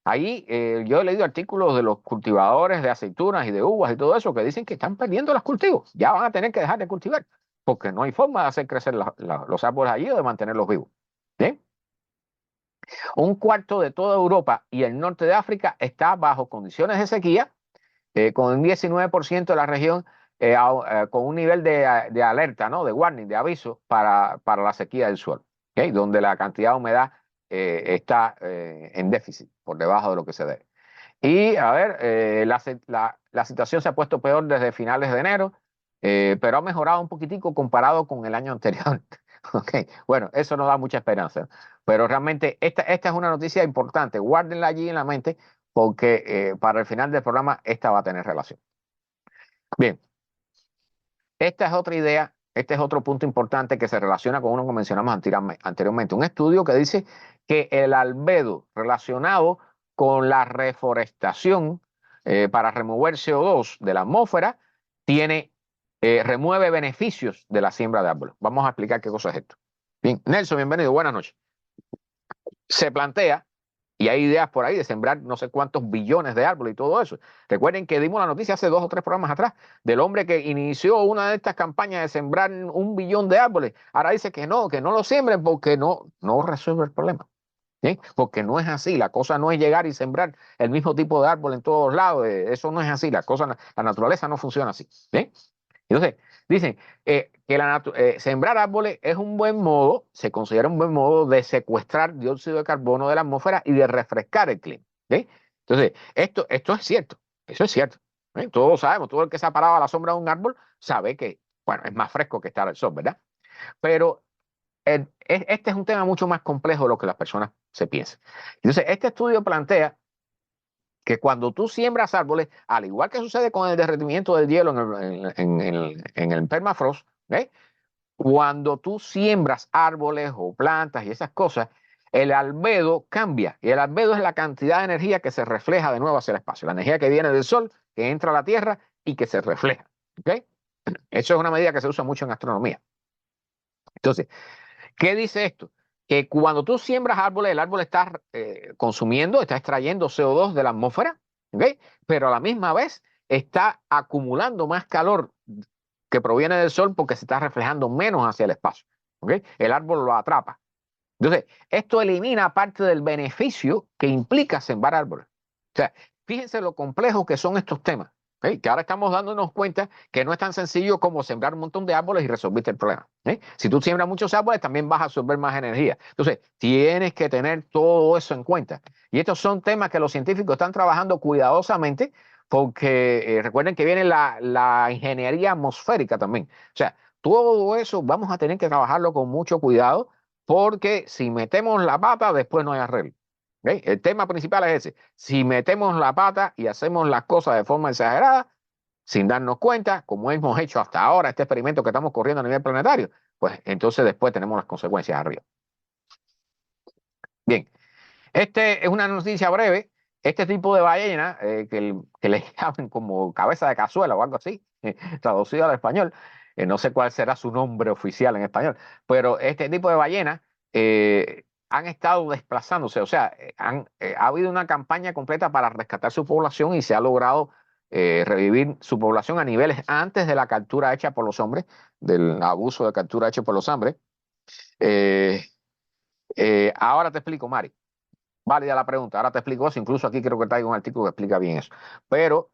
Speaker 1: Ahí yo he leído artículos de los cultivadores de aceitunas y de uvas y todo eso que dicen que están perdiendo los cultivos. Ya van a tener que dejar de cultivar porque no hay forma de hacer crecer los árboles allí o de mantenerlos vivos. ¿Bien? Un cuarto de toda Europa y el norte de África está bajo condiciones de sequía, con un 19% de la región con un nivel de alerta, ¿no? De warning, de aviso para la sequía del suelo, ¿okay? Donde la cantidad de humedad está en déficit, por debajo de lo que se debe. Y a ver, la situación se ha puesto peor desde finales de enero, pero ha mejorado un poquitico comparado con el año anterior. Okay. Bueno, eso nos da mucha esperanza, pero realmente esta es una noticia importante. Guárdenla allí en la mente porque para el final del programa esta va a tener relación. Bien, esta es otra idea, este es otro punto importante que se relaciona con uno que mencionamos anteriormente. Un estudio que dice que el albedo relacionado con la reforestación para remover CO2 de la atmósfera remueve beneficios de la siembra de árboles. Vamos a explicar qué cosa es esto. Bien, Nelson, bienvenido, buenas noches. Se plantea, y hay ideas por ahí de sembrar no sé cuántos billones de árboles y todo eso. Recuerden que dimos la noticia hace 2 o 3 programas atrás del hombre que inició una de estas campañas de sembrar 1 billón de árboles. Ahora dice que no lo siembren porque no resuelve el problema. ¿Sí? Porque no es así, la cosa no es llegar y sembrar el mismo tipo de árbol en todos lados, eso no es así, la naturaleza no funciona así. ¿Sí? Entonces, dicen sembrar árboles es un buen modo, se considera un buen modo de secuestrar dióxido de carbono de la atmósfera y de refrescar el clima. ¿Sí? Entonces, esto es cierto, eso es cierto. ¿Sí? Todos sabemos, todo el que se ha parado a la sombra de un árbol sabe que, bueno, es más fresco que estar al sol, ¿verdad? Pero este es un tema mucho más complejo de lo que las personas se piensan. Entonces, este estudio plantea que cuando tú siembras árboles, al igual que sucede con el derretimiento del hielo en el permafrost, ¿eh? Cuando tú siembras árboles o plantas y esas cosas, el albedo cambia. Y el albedo es la cantidad de energía que se refleja de nuevo hacia el espacio. La energía que viene del sol, que entra a la Tierra y que se refleja. ¿Okay? Eso es una medida que se usa mucho en astronomía. Entonces, ¿qué dice esto? Que cuando tú siembras árboles, el árbol está consumiendo, está extrayendo CO2 de la atmósfera, ¿okay? Pero a la misma vez está acumulando más calor que proviene del sol porque se está reflejando menos hacia el espacio. ¿Okay? El árbol lo atrapa. Entonces, esto elimina parte del beneficio que implica sembrar árboles. O sea, fíjense lo complejo que son estos temas. ¿Okay? Que ahora estamos dándonos cuenta que no es tan sencillo como sembrar un montón de árboles y resolviste el problema. ¿Okay? Si tú siembras muchos árboles, también vas a absorber más energía. Entonces, tienes que tener todo eso en cuenta. Y estos son temas que los científicos están trabajando cuidadosamente porque recuerden que viene la ingeniería atmosférica también. O sea, todo eso vamos a tener que trabajarlo con mucho cuidado porque si metemos la pata, después no hay arreglo. ¿Okay? El tema principal es ese. Si metemos la pata y hacemos las cosas de forma exagerada, sin darnos cuenta, como hemos hecho hasta ahora, este experimento que estamos corriendo a nivel planetario, pues entonces después tenemos las consecuencias arriba. Bien, este es una noticia breve. Este tipo de ballena, que le llaman como cabeza de cazuela o algo así, traducido al español, no sé cuál será su nombre oficial en español, pero este tipo de ballenas han estado desplazándose, o sea, ha habido una campaña completa para rescatar su población y se ha logrado revivir su población a niveles antes de la captura hecha por los hombres, del abuso de captura hecho por los hombres. Eh, ahora te explico, Mari. Válida la pregunta, ahora te explico eso, incluso aquí creo que traigo un artículo que explica bien eso. Pero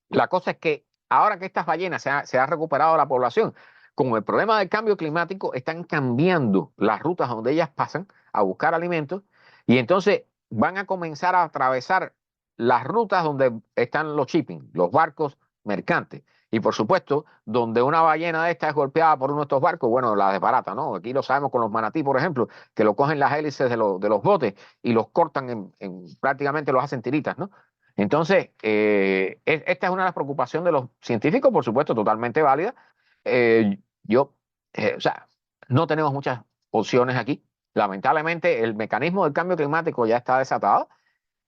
Speaker 1: la cosa es que ahora que estas ballenas se ha recuperado la población, con el problema del cambio climático, están cambiando las rutas donde ellas pasan a buscar alimentos y entonces van a comenzar a atravesar las rutas donde están los shipping, los barcos mercantes. Y por supuesto, donde una ballena de esta es golpeada por uno de estos barcos, bueno, la desbarata, ¿no? Aquí lo sabemos con los manatí, por ejemplo, que lo cogen las hélices de los botes y los cortan prácticamente los hacen tiritas, ¿no? Entonces, esta es una de las preocupaciones de los científicos, por supuesto, totalmente válida. Yo, o sea, no tenemos muchas opciones aquí. Lamentablemente, el mecanismo del cambio climático ya está desatado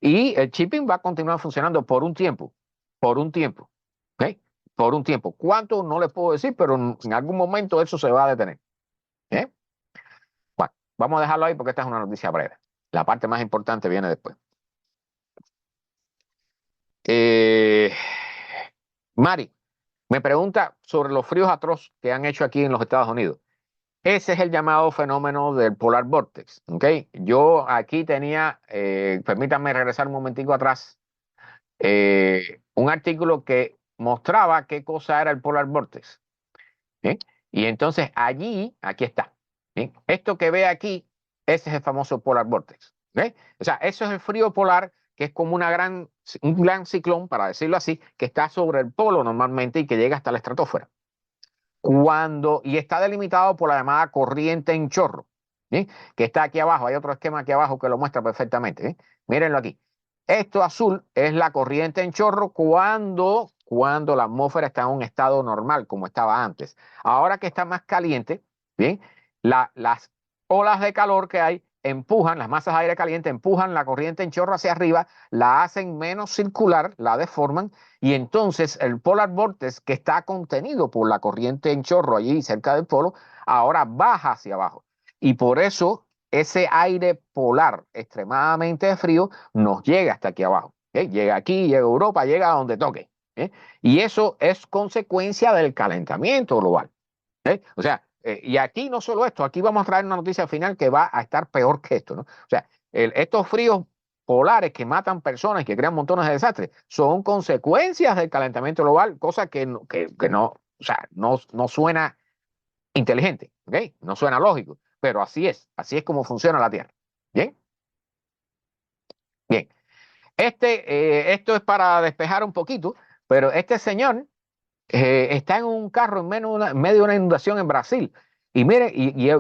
Speaker 1: y el shipping va a continuar funcionando por un tiempo, ¿ok? Por un tiempo. ¿Cuánto? No les puedo decir, pero en algún momento eso se va a detener. ¿Eh? Bueno, vamos a dejarlo ahí porque esta es una noticia breve. La parte más importante viene después. Eh, Mari, me pregunta sobre los fríos atroces que han hecho aquí en los Estados Unidos. Ese es el llamado fenómeno del Polar Vortex, ¿ok? Yo aquí tenía, permítanme regresar un momentico atrás, un artículo que mostraba qué cosa era el Polar Vortex. ¿Sí? Y entonces allí, aquí está. ¿Sí? Esto que ve aquí, ese es el famoso Polar Vortex. ¿Sí? O sea, eso es el frío polar, que es como un gran ciclón, para decirlo así, que está sobre el polo normalmente y que llega hasta la estratosfera. Y está delimitado por la llamada corriente en chorro, ¿sí? Que está aquí abajo. Hay otro esquema aquí abajo que lo muestra perfectamente. ¿Sí? Mírenlo aquí. Esto azul es la corriente en chorro cuando la atmósfera está en un estado normal, como estaba antes. Ahora que está más caliente, ¿bien? Las olas de calor que hay empujan, las masas de aire caliente empujan la corriente en chorro hacia arriba, la hacen menos circular, la deforman, y entonces el polar vortex, que está contenido por la corriente en chorro allí cerca del polo, ahora baja hacia abajo. Y por eso ese aire polar extremadamente frío nos llega hasta aquí abajo. ¿Eh? Llega aquí, llega a Europa, llega a donde toque. ¿Eh? Y eso es consecuencia del calentamiento global. ¿Eh? O sea, y aquí no solo esto, aquí vamos a traer una noticia final que va a estar peor que esto, ¿no? O sea, estos fríos polares que matan personas y que crean montones de desastres son consecuencias del calentamiento global, cosa que no, o sea, no suena inteligente, ¿ok? No suena lógico, pero así es como funciona la Tierra. ¿Bien? Bien. Esto es para despejar un poquito, pero este señor está en un carro en medio de una inundación en Brasil. Y miren,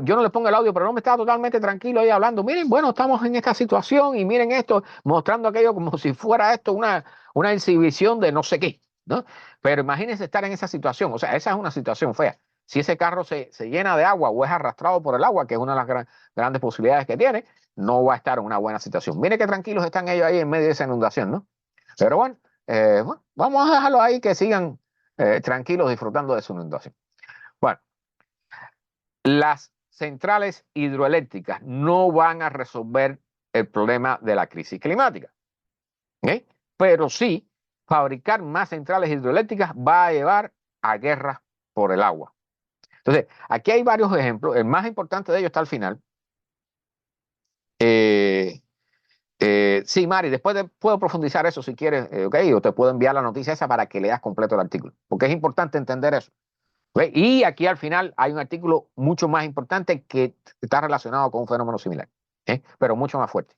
Speaker 1: yo no le pongo el audio, pero el hombre estaba totalmente tranquilo ahí hablando. Miren, bueno, estamos en esta situación y miren esto, mostrando aquello como si fuera esto una exhibición de no sé qué, ¿no? Pero imagínense estar en esa situación. O sea, esa es una situación fea. Si ese carro se llena de agua o es arrastrado por el agua, que es una de las grandes posibilidades que tiene, no va a estar en una buena situación. Miren qué tranquilos están ellos ahí en medio de esa inundación, ¿no? Pero bueno, vamos a dejarlo ahí que sigan tranquilos disfrutando de su inundación. Bueno, las centrales hidroeléctricas no van a resolver el problema de la crisis climática, ¿ok? Pero sí, fabricar más centrales hidroeléctricas va a llevar a guerras por el agua. Entonces, aquí hay varios ejemplos. El más importante de ellos está al final. Eh, sí, Mari, puedo profundizar eso si quieres, ¿ok? O te puedo enviar la noticia esa para que leas completo el artículo, porque es importante entender eso. ¿Ve? Y aquí al final hay un artículo mucho más importante que está relacionado con un fenómeno similar, pero mucho más fuerte.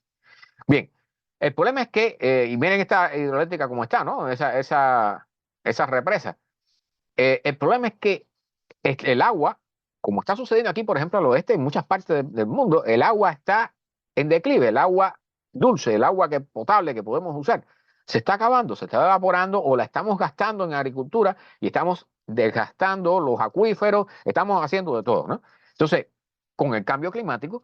Speaker 1: Bien, el problema es que, y miren esta hidroeléctrica como está, ¿no? Esa represa. El problema es que el agua, como está sucediendo aquí, por ejemplo, al oeste, en muchas partes del mundo, el agua está en declive, el agua dulce, el agua potable que podemos usar, se está acabando, se está evaporando o la estamos gastando en agricultura y estamos desgastando los acuíferos, estamos haciendo de todo, ¿no? Entonces, con el cambio climático,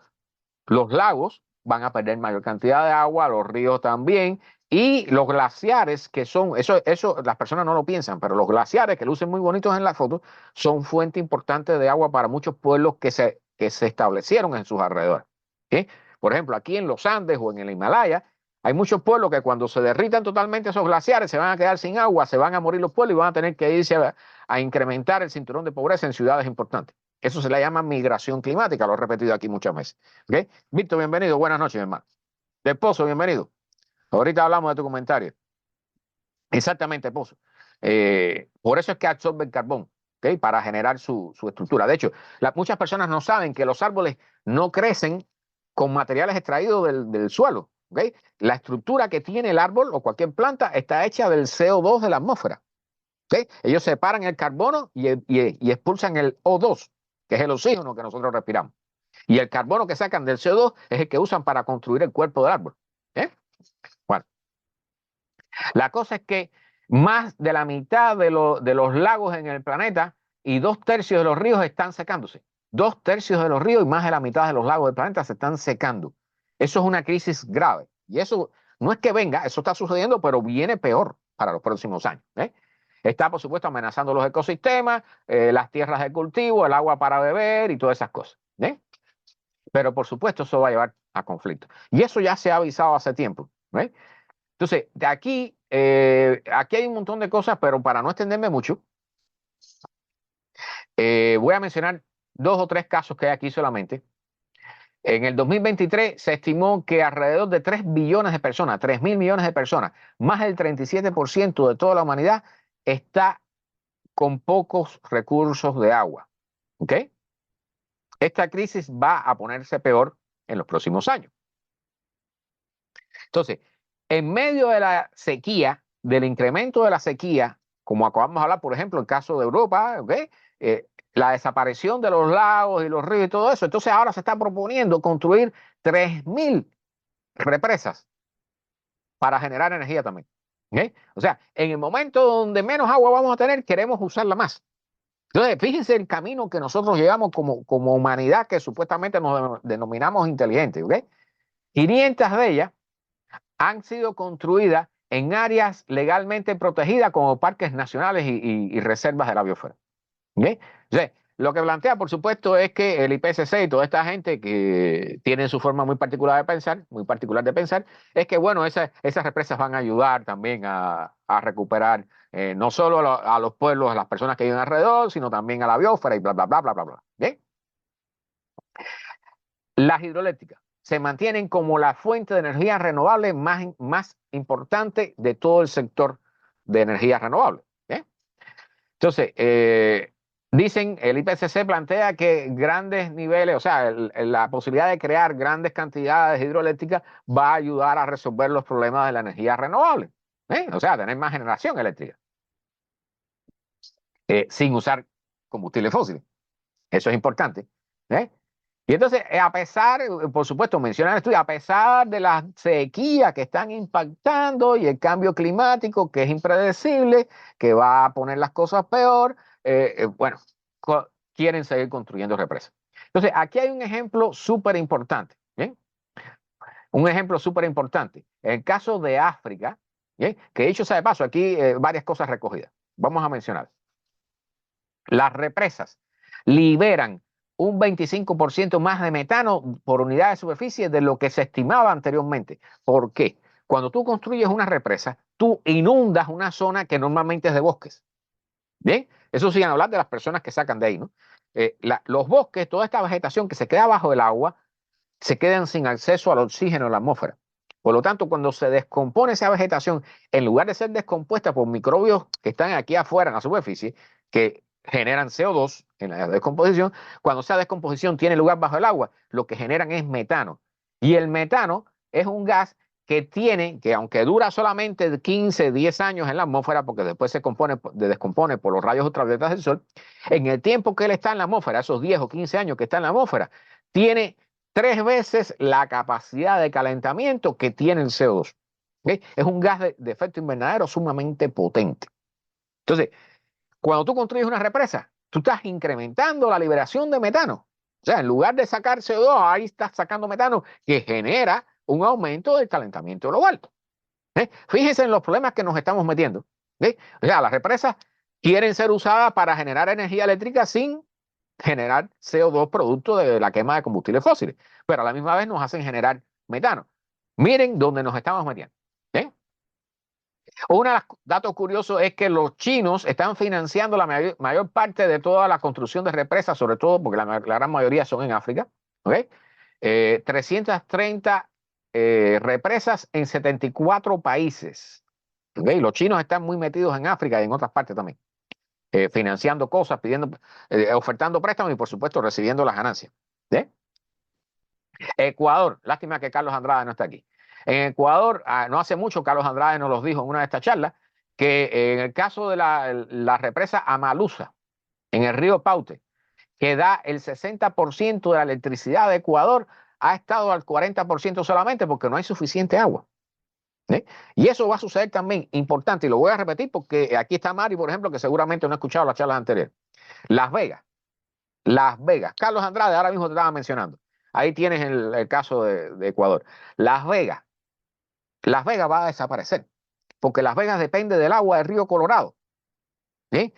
Speaker 1: los lagos van a perder mayor cantidad de agua, los ríos también, y los glaciares, que son, eso las personas no lo piensan, pero los glaciares, que lucen muy bonitos en la foto, son fuente importante de agua para muchos pueblos que se establecieron en sus alrededores. ¿Sí? Por ejemplo, aquí en los Andes o en el Himalaya, hay muchos pueblos que cuando se derritan totalmente esos glaciares se van a quedar sin agua, se van a morir los pueblos y van a tener que irse a incrementar el cinturón de pobreza en ciudades importantes. Eso se le llama migración climática, lo he repetido aquí muchas veces. ¿Okay? Víctor, bienvenido, buenas noches, mi hermano. De Pozo, bienvenido. Ahorita hablamos de tu comentario. Exactamente, Pozo. Por eso es que absorbe el carbón, ¿okay? Para generar su estructura. De hecho, muchas personas no saben que los árboles no crecen con materiales extraídos del suelo. ¿Okay? La estructura que tiene el árbol o cualquier planta está hecha del CO2 de la atmósfera. ¿Sí? Ellos separan el carbono y expulsan el O2, que es el oxígeno que nosotros respiramos. Y el carbono que sacan del CO2 es el que usan para construir el cuerpo del árbol. ¿Eh? Bueno, la cosa es que más de la mitad de los lagos en el planeta y 2/3 de los ríos están secándose. 2/3 de los ríos y más de la mitad de los lagos del planeta se están secando. Eso es una crisis grave. Y eso no es que venga, eso está sucediendo, pero viene peor para los próximos años. ¿Eh? Está, por supuesto, amenazando los ecosistemas, las tierras de cultivo, el agua para beber y todas esas cosas. ¿Eh? Pero, por supuesto, eso va a llevar a conflictos. Y eso ya se ha avisado hace tiempo. ¿Eh? Entonces, de aquí, aquí hay un montón de cosas, pero para no extenderme mucho, voy a mencionar 2 o 3 casos que hay aquí solamente. En el 2023 se estimó que alrededor de 3 billones de personas, 3.000 millones de personas, más del 37% de toda la humanidad está con pocos recursos de agua. ¿Ok? Esta crisis va a ponerse peor en los próximos años. Entonces, en medio de la sequía, del incremento de la sequía, como acabamos de hablar, por ejemplo, en el caso de Europa, ¿okay? La desaparición de los lagos y los ríos y todo eso, entonces ahora se está proponiendo construir 3.000 represas para generar energía también. ¿Okay? O sea, en el momento donde menos agua vamos a tener, queremos usarla más. Entonces, fíjense el camino que nosotros llevamos como humanidad, que supuestamente nos denominamos inteligentes. ¿Okay? 500 de ellas han sido construidas en áreas legalmente protegidas como parques nacionales y reservas de la biosfera. ¿Okay? Entonces, lo que plantea, por supuesto, es que el IPCC y toda esta gente que tiene su forma muy particular de pensar, es que, bueno, esas represas van a ayudar también a recuperar no solo a los pueblos, a las personas que viven alrededor, sino también a la biosfera y bla, bla, bla, bla, bla, bla. ¿Okay? Las hidroeléctricas se mantienen como la fuente de energía renovable más importante de todo el sector de energía renovable. ¿Eh? Entonces, dicen, el IPCC plantea que grandes niveles, o sea, la posibilidad de crear grandes cantidades hidroeléctricas va a ayudar a resolver los problemas de la energía renovable. O sea, tener más generación eléctrica sin usar combustibles fósiles. Eso es importante. ¿Eh? Y entonces, a pesar, por supuesto, mencionan el estudio, a pesar de las sequías que están impactando y el cambio climático que es impredecible, que va a poner las cosas peor, bueno, quieren seguir construyendo represas. Entonces, aquí hay un ejemplo súper importante. ¿Bien? Un ejemplo súper importante. En el caso de África, ¿bien? Que dicho sea de paso, aquí varias cosas recogidas. Vamos a mencionar. Las represas liberan un 25% más de metano por unidad de superficie de lo que se estimaba anteriormente. ¿Por qué? Cuando tú construyes una represa, tú inundas una zona que normalmente es de bosques. Bien, eso sin hablar de las personas que sacan de ahí, ¿no? Los bosques, toda esta vegetación que se queda bajo el agua, se quedan sin acceso al oxígeno en la atmósfera. Por lo tanto, cuando se descompone esa vegetación, en lugar de ser descompuesta por microbios que están aquí afuera en la superficie, que generan CO2 en la descomposición, cuando esa descomposición tiene lugar bajo el agua, lo que generan es metano. Y el metano es un gas que aunque dura solamente 15, 10 años en la atmósfera, porque después se descompone por los rayos ultravioletas del sol, en el tiempo que él está en la atmósfera, esos 10 o 15 años que está en la atmósfera, tiene 3 veces la capacidad de calentamiento que tiene el CO2. ¿Okay? Es un gas de efecto invernadero sumamente potente. Entonces, cuando tú construyes una represa, tú estás incrementando la liberación de metano. O sea, en lugar de sacar CO2, ahí estás sacando metano que genera un aumento del calentamiento global. Fíjense en los problemas que nos estamos metiendo. O sea, las represas quieren ser usadas para generar energía eléctrica sin generar CO2 producto de la quema de combustibles fósiles, pero a la misma vez nos hacen generar metano. Miren dónde nos estamos metiendo. ¿Eh? Uno de los datos curiosos es que los chinos están financiando la mayor parte de toda la construcción de represas, sobre todo porque la gran mayoría son en África. ¿Okay? 330 represas en 74 países. ¿Okay? Los chinos están muy metidos en África y en otras partes también. Financiando cosas, ofertando préstamos y por supuesto recibiendo las ganancias. ¿Sí? Ecuador, lástima que Carlos Andrade no está aquí. En Ecuador, no hace mucho Carlos Andrade nos los dijo en una de estas charlas, que en el caso de la represa Amalusa, en el río Paute, que da el 60% de la electricidad de Ecuador, ha estado al 40% solamente porque no hay suficiente agua. ¿Eh? Y eso va a suceder también, importante, y lo voy a repetir porque aquí está Mari, por ejemplo, que seguramente no ha escuchado las charlas anteriores. Las Vegas, Las Vegas. Carlos Andrade, ahora mismo te estaba mencionando. Ahí tienes el caso de Ecuador. Las Vegas. Las Vegas va a desaparecer porque Las Vegas depende del agua del río Colorado. ¿Sí?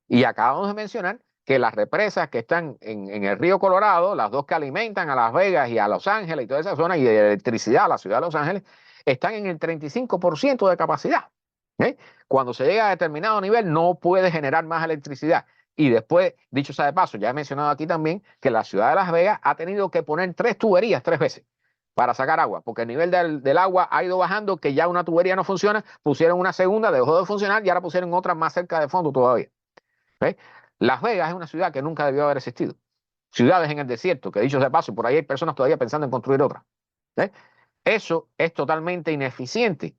Speaker 1: Y acabamos de mencionar que las represas que están en el río Colorado, las dos que alimentan a Las Vegas y a Los Ángeles y toda esa zona, y de electricidad a la ciudad de Los Ángeles, están en el 35% de capacidad. ¿Eh? Cuando se llega a determinado nivel, no puede generar más electricidad. Y después, dicho sea de paso, ya he mencionado aquí también que la ciudad de Las Vegas ha tenido que poner 3 tuberías 3 veces para sacar agua, porque el nivel del agua ha ido bajando, que ya una tubería no funciona, pusieron una segunda, dejó de funcionar y ahora pusieron otra más cerca de fondo todavía. ¿Ves? Las Vegas es una ciudad que nunca debió haber existido. Ciudades en el desierto, que dicho sea de paso, por ahí hay personas todavía pensando en construir otra. ¿Ves? Eso es totalmente ineficiente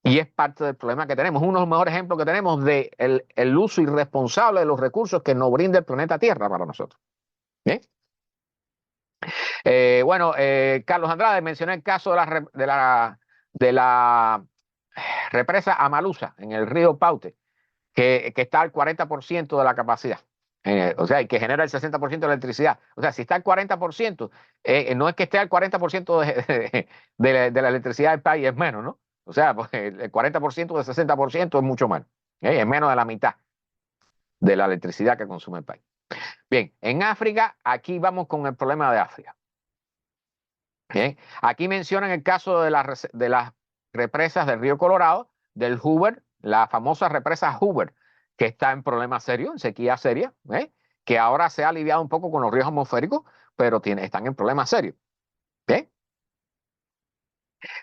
Speaker 1: y es parte del problema que tenemos. Uno de los mejores ejemplos que tenemos de el uso irresponsable de los recursos que nos brinda el planeta Tierra para nosotros. ¿Bien? Carlos Andrade, mencioné el caso de la represa Amalusa en el río Paute, que está al 40% de la capacidad. O sea, y que genera el 60% de la electricidad. O sea, si está al 40%, no es que esté al 40% de la electricidad del país, es menos, ¿no? O sea, pues el 40% de 60% es mucho menos. Es menos de la mitad de la electricidad que consume el país. Bien, en África, aquí vamos con el problema de África. Bien, aquí mencionan el caso de las represas del río Colorado, del Hoover, la famosa represa Hoover, que está en problemas serios, en sequía seria, que ahora se ha aliviado un poco con los ríos atmosféricos, pero están en problemas serios. ¿Bien?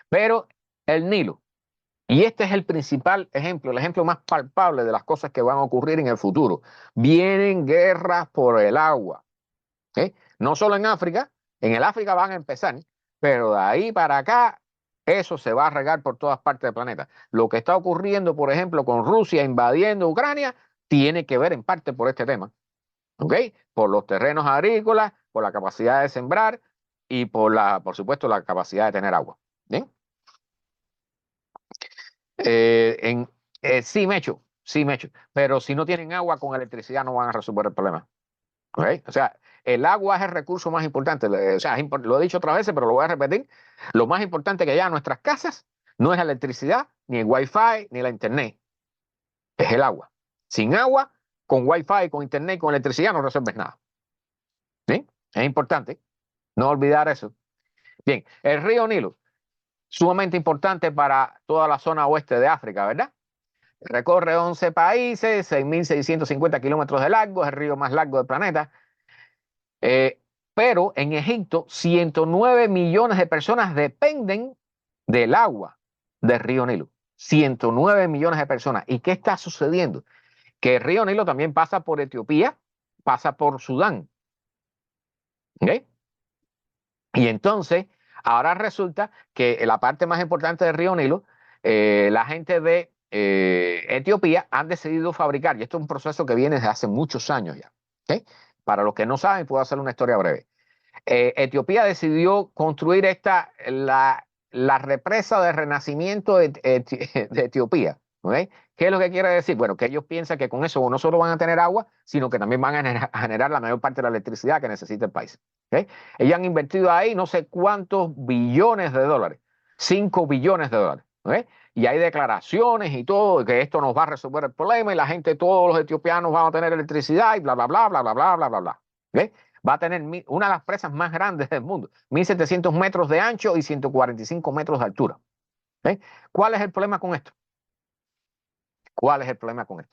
Speaker 1: Pero el Nilo, y este es el principal ejemplo, el ejemplo más palpable de las cosas que van a ocurrir en el futuro. Vienen guerras por el agua. No solo en África, en el África van a empezar, pero de ahí para acá eso se va a regar por todas partes del planeta. Lo que está ocurriendo, por ejemplo, con Rusia invadiendo Ucrania, tiene que ver en parte por este tema, ¿ok? Por los terrenos agrícolas, por la capacidad de sembrar y por supuesto, la capacidad de tener agua. ¿Bien? Sí, Mecho, pero si no tienen agua con electricidad no van a resolver el problema. ¿Ok? O sea, el agua es el recurso más importante. O sea, lo he dicho otras veces, pero lo voy a repetir. Lo más importante que haya en nuestras casas no es la electricidad, ni el wifi, ni la internet. Es el agua. Sin agua, con wifi, con internet, con electricidad no resuelves nada. ¿Sí? Es importante no olvidar eso. Bien, el río Nilo, sumamente importante para toda la zona oeste de África, ¿verdad? Recorre 11 países, 6.650 kilómetros de largo, es el río más largo del planeta. Eh, pero en Egipto, 109 millones de personas dependen del agua del río Nilo. 109 millones de personas. ¿Y qué está sucediendo? Que el río Nilo también pasa por Etiopía, pasa por Sudán. ¿Ok? Y entonces, ahora resulta que la parte más importante del río Nilo, la gente de Etiopía han decidido fabricar, y esto es un proceso que viene desde hace muchos años ya. ¿Ok? Para los que no saben, puedo hacer una historia breve. Etiopía decidió construir la represa de renacimiento de Etiopía. ¿Okay? ¿Qué es lo que quiere decir? Bueno, que ellos piensan que con eso no solo van a tener agua, sino que también van a generar la mayor parte de la electricidad que necesita el país. ¿Okay? Ellos han invertido ahí no sé cuántos billones de dólares, 5 billones de dólares. ¿Okay? Y hay declaraciones y todo, que esto nos va a resolver el problema y la gente, todos los etiopianos van a tener electricidad y bla, bla, bla, bla, bla, bla, bla, bla, bla. ¿Okay? Va a tener una de las presas más grandes del mundo, 1.700 metros de ancho y 145 metros de altura. ¿Eh? ¿Cuál es el problema con esto? ¿Cuál es el problema con esto?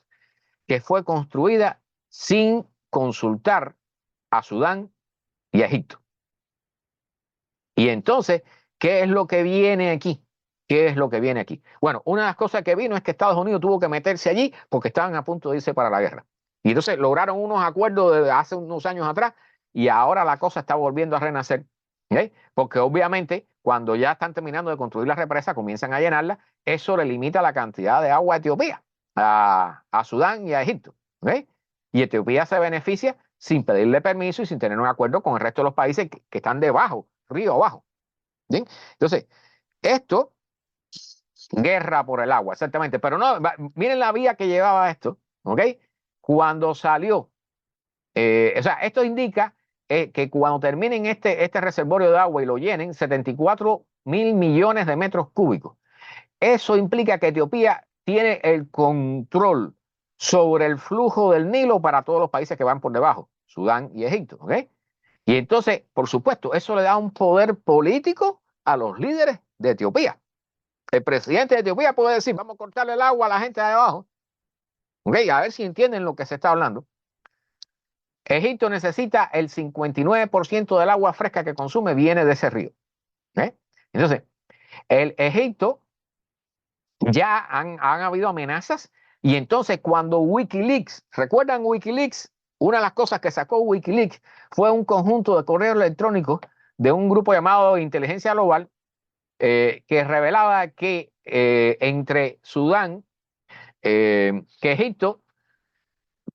Speaker 1: Que fue construida sin consultar a Sudán y a Egipto. Y entonces, ¿qué es lo que viene aquí? ¿Qué es lo que viene aquí? Bueno, una de las cosas que vino es que Estados Unidos tuvo que meterse allí porque estaban a punto de irse para la guerra. Y entonces lograron unos acuerdos de hace unos años atrás y ahora la cosa está volviendo a renacer. ¿Okay? Porque obviamente cuando ya están terminando de construir la represa, comienzan a llenarla, eso le limita la cantidad de agua a Etiopía. a Sudán y a Egipto. ¿Okay? Y Etiopía se beneficia sin pedirle permiso y sin tener un acuerdo con el resto de los países que están debajo, río abajo. ¿Bien? Entonces, esto, guerra por el agua, exactamente. Pero no, miren la vía que llevaba esto, ¿ok? Cuando salió, o sea, esto indica que cuando terminen este reservorio de agua y lo llenen, 74.000 millones de metros cúbicos. Eso implica que Etiopía tiene el control sobre el flujo del Nilo para todos los países que van por debajo, Sudán y Egipto, ¿ok? Y entonces, por supuesto, eso le da un poder político a los líderes de Etiopía. El presidente de Etiopía puede decir, vamos a cortarle el agua a la gente de abajo, ¿ok? A ver si entienden lo que se está hablando. Egipto necesita el 59% del agua fresca que consume viene de ese río. ¿Ok? Entonces, el Egipto ya han habido amenazas y entonces cuando Wikileaks, ¿recuerdan Wikileaks? Una de las cosas que sacó Wikileaks fue un conjunto de correos electrónicos de un grupo llamado Inteligencia Global que revelaba que entre Sudán, que Egipto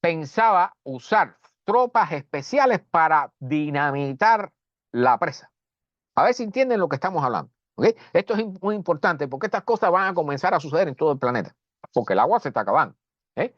Speaker 1: pensaba usar tropas especiales para dinamitar la presa. A ver si entienden lo que estamos hablando. ¿Okay? Esto es muy importante porque estas cosas van a comenzar a suceder en todo el planeta, porque el agua se está acabando. ¿Eh?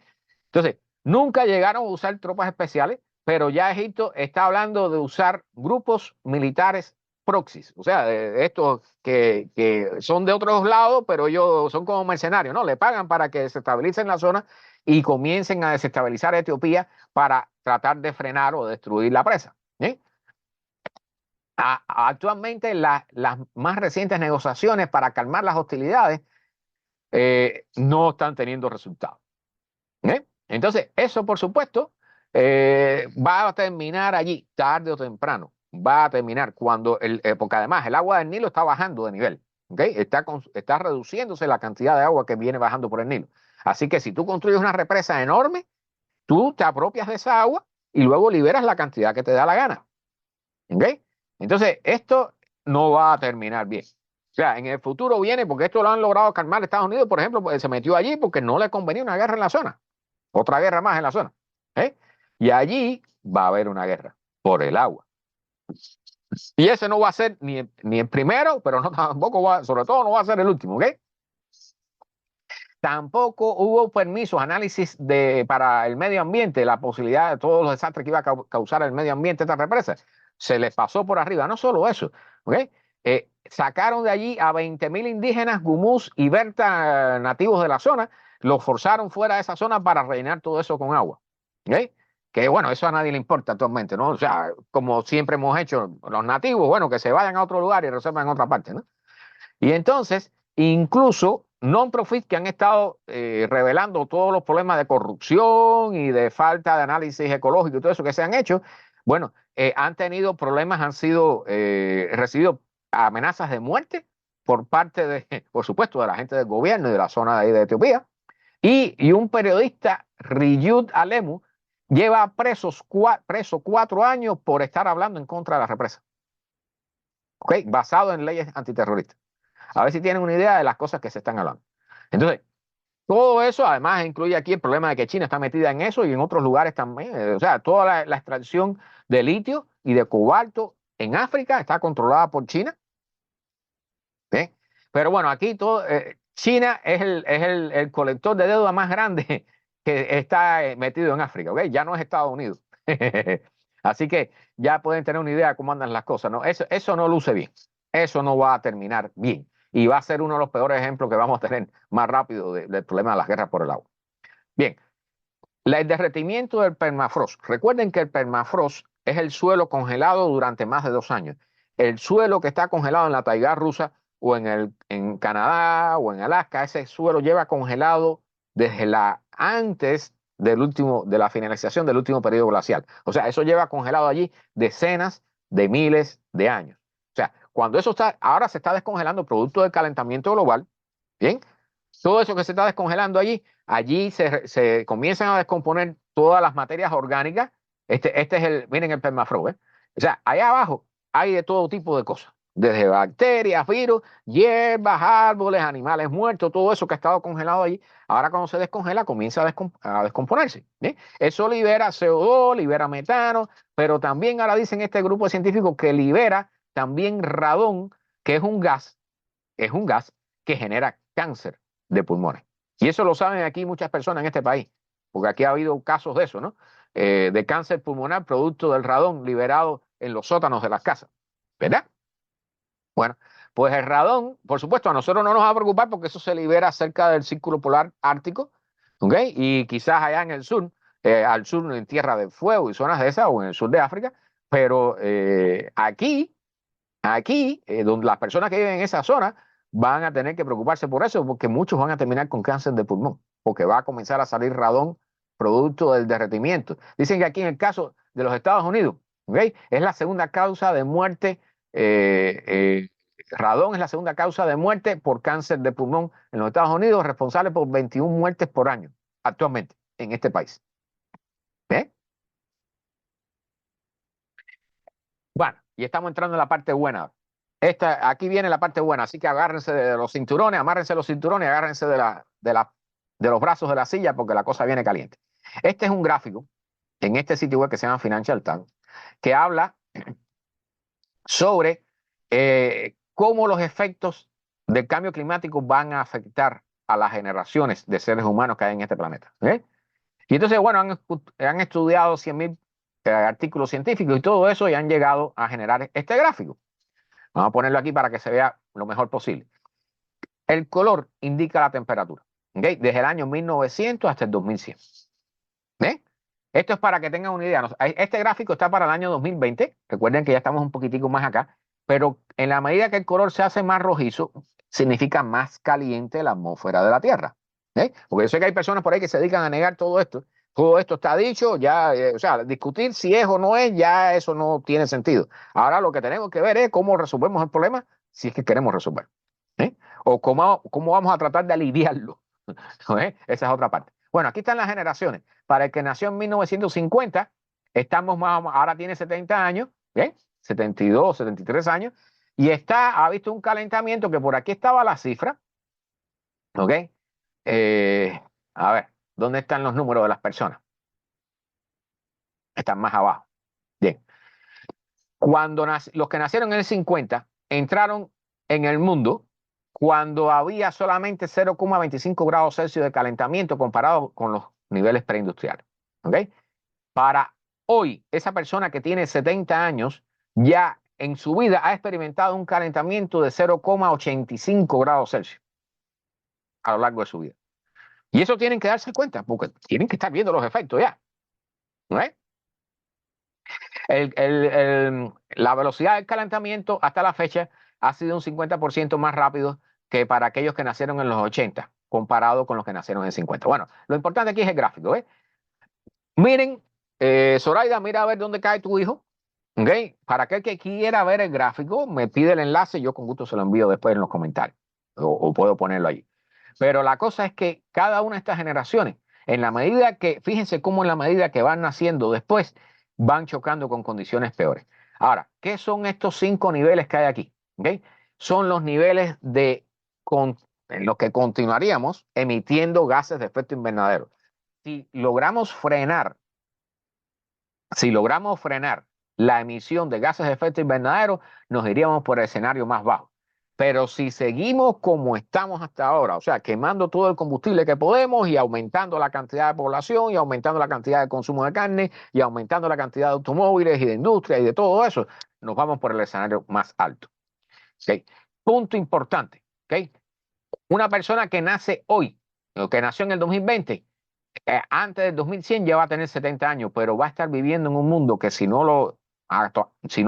Speaker 1: Entonces, nunca llegaron a usar tropas especiales, pero ya Egipto está hablando de usar grupos militares proxies, o sea, de estos que son de otros lados, pero ellos son como mercenarios, ¿no? Le pagan para que desestabilicen la zona y comiencen a desestabilizar a Etiopía para tratar de frenar o destruir la presa. ¿Eh? Actualmente las más recientes negociaciones para calmar las hostilidades no están teniendo resultados. ¿Eh? Entonces, eso por supuesto va a terminar allí, tarde o temprano, va a terminar cuando, porque además el agua del Nilo está bajando de nivel, ¿okay? Está reduciéndose la cantidad de agua que viene bajando por el Nilo. Así que si tú construyes una represa enorme, tú te apropias de esa agua y luego liberas la cantidad que te da la gana. ¿Okay? Entonces, esto no va a terminar bien. O sea, en el futuro viene, porque esto lo han logrado calmar Estados Unidos, por ejemplo, pues, se metió allí porque no le convenía una guerra en la zona, otra guerra más en la zona. ¿Eh? Y allí va a haber una guerra por el agua. Y ese no va a ser ni el primero, pero no tampoco va, sobre todo no va a ser el último, ¿ok? Tampoco hubo permisos, análisis para el medio ambiente, la posibilidad de todos los desastres que iba a causar el medio ambiente esta represa. Se les pasó por arriba, no solo eso, ¿ok? Sacaron de allí a 20.000 indígenas, gumús y berta nativos de la zona, los forzaron fuera de esa zona para rellenar todo eso con agua, ¿ok? Que bueno, eso a nadie le importa actualmente, ¿no? O sea, como siempre hemos hecho los nativos, bueno, que se vayan a otro lugar y resuelvan en otra parte, ¿no? Y entonces, incluso non-profit que han estado revelando todos los problemas de corrupción y de falta de análisis ecológico y todo eso que se han hecho, bueno, han tenido problemas, han sido recibido amenazas de muerte por parte de, por supuesto, de la gente del gobierno y de la zona de ahí de Etiopía. Y un periodista, Riyud Alemu, lleva preso 4 años por estar hablando en contra de la represa. ¿Okay? Basado en leyes antiterroristas. A ver si tienen una idea de las cosas que se están hablando. Entonces, todo eso además incluye aquí el problema de que China está metida en eso y en otros lugares también. O sea, toda la extracción de litio y de cobalto en África está controlada por China. ¿Eh? Pero bueno, aquí todo, China es el colector de deuda más grande que está metido en África, ¿ok? Ya no es Estados Unidos. Así que ya pueden tener una idea de cómo andan las cosas, ¿no? Eso no luce bien. Eso no va a terminar bien. Y va a ser uno de los peores ejemplos que vamos a tener más rápido del problema de las guerras por el agua. Bien, el derretimiento del permafrost. Recuerden que el permafrost es el suelo congelado durante más de 2 años. El suelo que está congelado en la taiga rusa o en Canadá o en Alaska, ese suelo lleva congelado desde antes de la finalización del último periodo glacial. O sea, eso lleva congelado allí decenas de miles de años. O sea, cuando eso ahora se está descongelando producto del calentamiento global, ¿bien? Todo eso que se está descongelando allí se comienzan a descomponer todas las materias orgánicas. Este es miren el permafrost, ¿eh? O sea, allá abajo hay de todo tipo de cosas, desde bacterias, virus, hierbas, árboles, animales muertos, todo eso que ha estado congelado ahí, ahora cuando se descongela comienza a descomponerse. ¿Bien? Eso libera CO2, libera metano, pero también ahora dicen este grupo de científicos que libera también radón, que es un gas que genera cáncer de pulmones. Y eso lo saben aquí muchas personas en este país, porque aquí ha habido casos de eso, ¿no? De cáncer pulmonar producto del radón liberado en los sótanos de las casas, ¿verdad? Bueno, pues el radón, por supuesto, a nosotros no nos va a preocupar porque eso se libera cerca del círculo polar ártico, ¿ok? Y quizás allá en el sur, al sur en Tierra del Fuego y zonas de esas, o en el sur de África, pero aquí, donde las personas que viven en esa zona van a tener que preocuparse por eso, porque muchos van a terminar con cáncer de pulmón, porque va a comenzar a salir radón producto del derretimiento. Dicen que aquí en el caso de los Estados Unidos, ¿ok? Es la segunda causa de muerte, eh, eh, radón es la segunda causa de muerte por cáncer de pulmón en los Estados Unidos, responsable por 21 muertes por año actualmente en este país. ¿Eh? Bueno, y estamos entrando en la parte buena. Aquí viene la parte buena, así que agárrense de los cinturones, amárrense los cinturones, agárrense de los brazos de la silla porque la cosa viene caliente. Este es un gráfico en este sitio web que se llama Financial Times, que habla sobre cómo los efectos del cambio climático van a afectar a las generaciones de seres humanos que hay en este planeta. ¿Eh? Y entonces, bueno, han estudiado 100.000 artículos científicos y todo eso y han llegado a generar este gráfico. Vamos a ponerlo aquí para que se vea lo mejor posible. El color indica la temperatura, ¿okay? Desde el año 1900 hasta el 2100. ¿Eh? Esto es para que tengan una idea. Este gráfico está para el año 2020. Recuerden que ya estamos un poquitico más acá, pero en la medida que el color se hace más rojizo, significa más caliente la atmósfera de la Tierra. ¿Eh? Porque yo sé que hay personas por ahí que se dedican a negar todo esto. Todo esto está dicho, ya, o sea, discutir si es o no es, ya eso no tiene sentido. Ahora lo que tenemos que ver es cómo resolvemos el problema, si es que queremos resolver. ¿Eh? O cómo vamos a tratar de aliviarlo. ¿Eh? Esa es otra parte. Bueno, aquí están las generaciones. Para el que nació en 1950, estamos ahora tiene 70 años, ¿eh? 72, 73 años, y ha visto un calentamiento que por aquí estaba la cifra, ¿ok? Eh, a ver, ¿dónde están los números de las personas? Están más abajo. Bien. Cuando los que nacieron en el 50 entraron en el mundo cuando había solamente 0,25 grados Celsius de calentamiento comparado con los niveles preindustriales. ¿Ok? Para hoy, esa persona que tiene 70 años ya en su vida ha experimentado un calentamiento de 0,85 grados Celsius a lo largo de su vida. Y eso tienen que darse cuenta porque tienen que estar viendo los efectos ya. ¿No es? La velocidad del calentamiento hasta la fecha ha sido un 50% más rápido que para aquellos que nacieron en los 80, comparado con los que nacieron en 50. Bueno, lo importante aquí es el gráfico. ¿Eh? Miren, Zoraida, mira a ver dónde cae tu hijo. ¿Okay? Para aquel que quiera ver el gráfico, me pide el enlace y yo con gusto se lo envío después en los comentarios. O puedo ponerlo ahí. Pero la cosa es que cada una de estas generaciones, en la medida que, fíjense cómo en la medida que van naciendo después, van chocando con condiciones peores. Ahora, ¿qué son estos 5 niveles que hay aquí? ¿Okay? Son los niveles en los que continuaríamos emitiendo gases de efecto invernadero. Si logramos frenar Si logramos frenar la emisión de gases de efecto invernadero, nos iríamos por el escenario más bajo. Pero si seguimos como estamos hasta ahora, o sea, quemando todo el combustible que podemos y aumentando la cantidad de población y aumentando la cantidad de consumo de carne y aumentando la cantidad de automóviles y de industria y de todo eso, nos vamos por el escenario más alto. ¿Okay? Punto importante. ¿Okay? Una persona que nace hoy, o que nació en el 2020, antes del 2100 ya va a tener 70 años, pero va a estar viviendo en un mundo que si no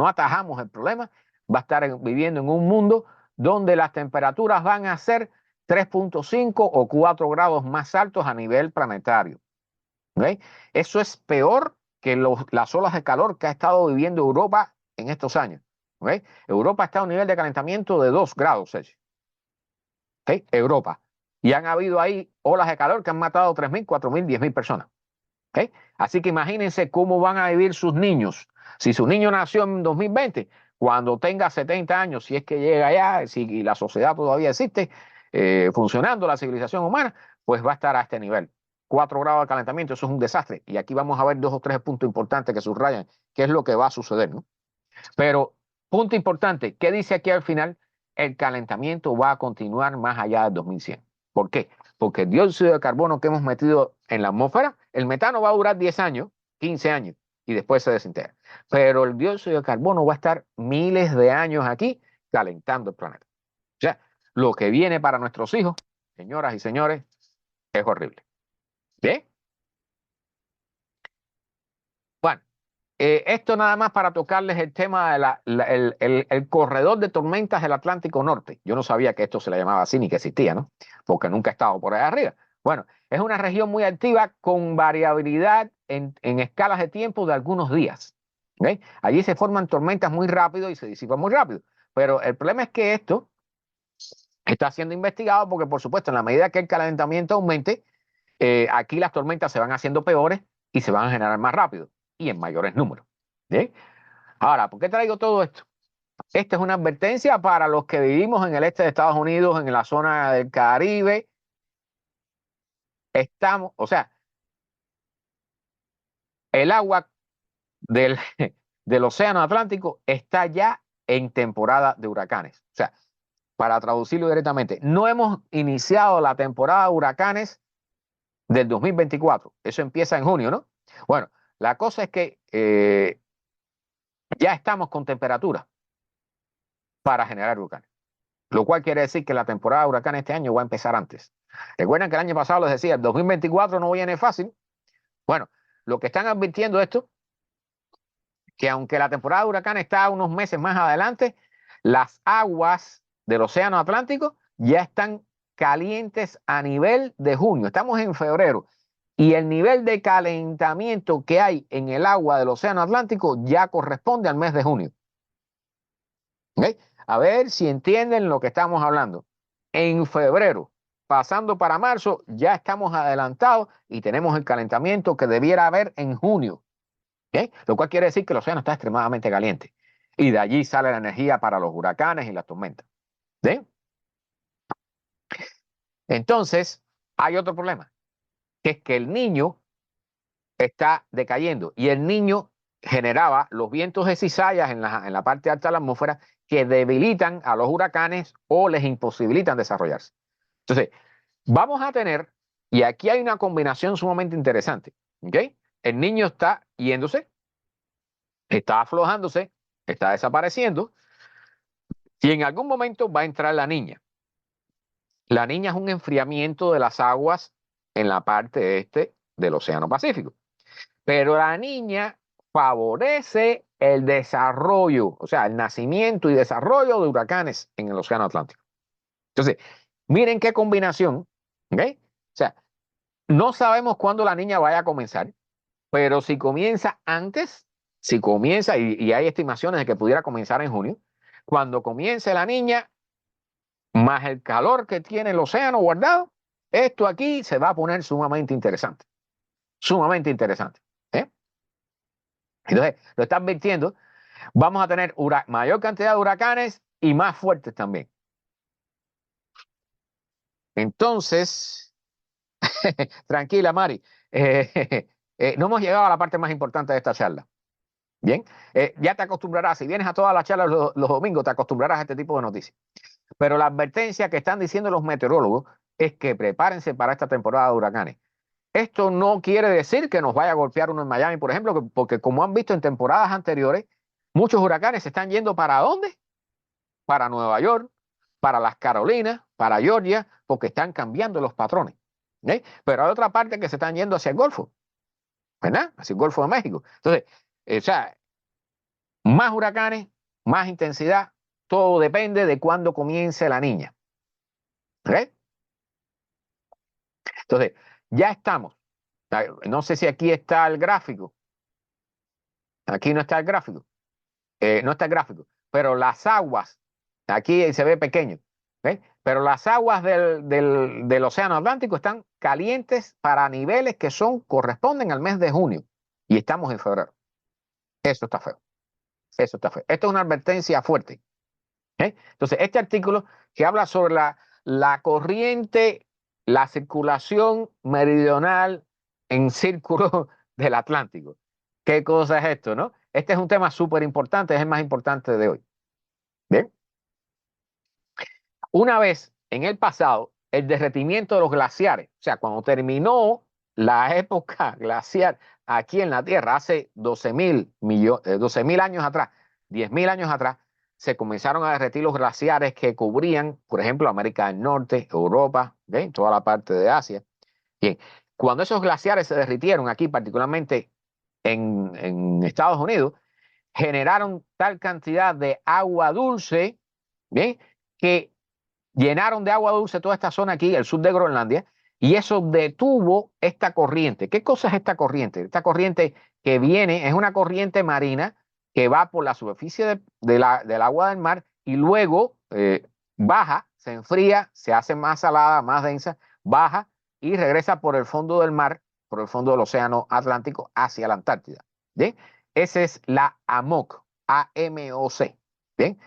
Speaker 1: atajamos el problema, va a estar viviendo en un mundo donde las temperaturas van a ser 3,5 o 4 grados más altos a nivel planetario. ¿Okay? Eso es peor que las olas de calor que ha estado viviendo Europa en estos años. ¿Okay? Europa está a un nivel de calentamiento de 2 grados Celsius. ¿Okay? Europa. Y han habido ahí olas de calor que han matado 3.000, 4.000, 10.000 personas. ¿Okay? Así que imagínense cómo van a vivir sus niños. Si su niño nació en 2020, Cuando tenga 70 años, si es que llega allá, si la sociedad todavía existe, funcionando la civilización humana, pues va a estar a este nivel. 4 grados de calentamiento, eso es un desastre. Y aquí vamos a ver 2 o 3 puntos importantes que subrayan qué es lo que va a suceder, ¿no? Pero, punto importante, ¿qué dice aquí al final? El calentamiento va a continuar más allá del 2100. ¿Por qué? Porque el dióxido de carbono que hemos metido en la atmósfera, el metano va a durar 10 años, 15 años, y después se desintegra. Pero el dióxido de carbono va a estar miles de años aquí calentando el planeta. O sea, lo que viene para nuestros hijos, señoras y señores, es horrible. ¿Bien? Bueno, esto nada más para tocarles el tema de el corredor de tormentas del Atlántico Norte. Yo no sabía que esto se le llamaba así ni que existía, ¿no? Porque nunca he estado por allá arriba. Bueno, es una región muy activa con variabilidad en escalas de tiempo de algunos días. ¿Ok? Allí se forman tormentas muy rápido y se disipan muy rápido. Pero el problema es que esto está siendo investigado porque, por supuesto, en la medida que el calentamiento aumente, aquí las tormentas se van haciendo peores y se van a generar más rápido y en mayores números. ¿Bien? Ahora, ¿por qué traigo todo esto? Esta es una advertencia para los que vivimos en el este de Estados Unidos, en la zona del Caribe. Estamos, o sea, el agua del, del Océano Atlántico está ya en temporada de huracanes. O sea, para traducirlo directamente, no hemos iniciado la temporada de huracanes del 2024. Eso empieza en junio, ¿no? Bueno, la cosa es que ya estamos con temperatura para generar huracanes, lo cual quiere decir que la temporada de huracanes este año va a empezar antes. Recuerden que el año pasado les decía, el 2024 no viene fácil. Bueno, lo que están advirtiendo esto, que aunque la temporada de huracanes está unos meses más adelante, las aguas del Océano Atlántico ya están calientes a nivel de junio. Estamos en febrero y el nivel de calentamiento que hay en el agua del Océano Atlántico ya corresponde al mes de junio. ¿Okay? A ver si entienden lo que estamos hablando. En febrero, pasando para marzo, ya estamos adelantados y tenemos el calentamiento que debiera haber en junio. ¿Okay? Lo cual quiere decir que el océano está extremadamente caliente. Y de allí sale la energía para los huracanes y las tormentas. ¿Sí? Entonces, hay otro problema, que es que el niño está decayendo y el niño generaba los vientos de cizallas en la parte alta de la atmósfera que debilitan a los huracanes o les imposibilitan desarrollarse. Entonces, vamos a tener, y aquí hay una combinación sumamente interesante, ¿ok? El niño está yéndose, está aflojándose, está desapareciendo, y en algún momento va a entrar la niña. La niña es un enfriamiento de las aguas en la parte este del Océano Pacífico. Pero la niña favorece el desarrollo, o sea, el nacimiento y desarrollo de huracanes en el Océano Atlántico. Entonces, miren qué combinación, ¿ok? O sea, no sabemos cuándo la niña vaya a comenzar, pero si comienza antes, si comienza, y hay estimaciones de que pudiera comenzar en junio, cuando comience la niña, más el calor que tiene el océano guardado, esto aquí se va a poner sumamente interesante, sumamente interesante. ¿Eh? Entonces, lo están advirtiendo, vamos a tener mayor cantidad de huracanes y más fuertes también. Entonces, tranquila, Mari, no hemos llegado a la parte más importante de esta charla. Bien, ya te acostumbrarás, si vienes a todas las charlas los domingos, te acostumbrarás a este tipo de noticias. Pero la advertencia que están diciendo los meteorólogos es que prepárense para esta temporada de huracanes. Esto no quiere decir que nos vaya a golpear uno en Miami, por ejemplo, porque como han visto en temporadas anteriores, muchos huracanes se están yendo ¿para dónde? Para Nueva York, para las Carolinas, para Georgia, porque están cambiando los patrones. ¿Eh? Pero hay otra parte que se están yendo hacia el Golfo, ¿verdad? Hacia el Golfo de México. Entonces, o sea, más huracanes, más intensidad, todo depende de cuándo comience la niña. ¿Ok? Entonces, ya estamos. No sé si aquí está el gráfico. Aquí no está el gráfico. No está el gráfico. Pero las aguas, aquí se ve pequeño. ¿Ok? Pero las aguas del Océano Atlántico están calientes para niveles que corresponden al mes de junio. Y estamos en febrero. Eso está feo. Eso está feo. Esto es una advertencia fuerte. Entonces, este artículo que habla sobre la corriente, la circulación meridional en círculo del Atlántico. ¿Qué cosa es esto, no? Este es un tema súper importante, es el más importante de hoy. Bien. Una vez en el pasado, el derretimiento de los glaciares, o sea, cuando terminó la época glacial aquí en la Tierra, hace 12.000 años atrás, 10.000 años atrás, se comenzaron a derretir los glaciares que cubrían, por ejemplo, América del Norte, Europa, ¿bien? Toda la parte de Asia. Bien, cuando esos glaciares se derritieron aquí, particularmente en Estados Unidos, generaron tal cantidad de agua dulce, ¿bien? Que llenaron de agua dulce toda esta zona aquí, el sur de Groenlandia, y eso detuvo esta corriente. ¿Qué cosa es esta corriente? Esta corriente que viene es una corriente marina que va por la superficie del agua del mar y luego baja, se enfría, se hace más salada, más densa, baja y regresa por el fondo del mar, por el fondo del océano Atlántico hacia la Antártida. ¿Bien? Esa es la AMOC, AMOC. ¿Bien?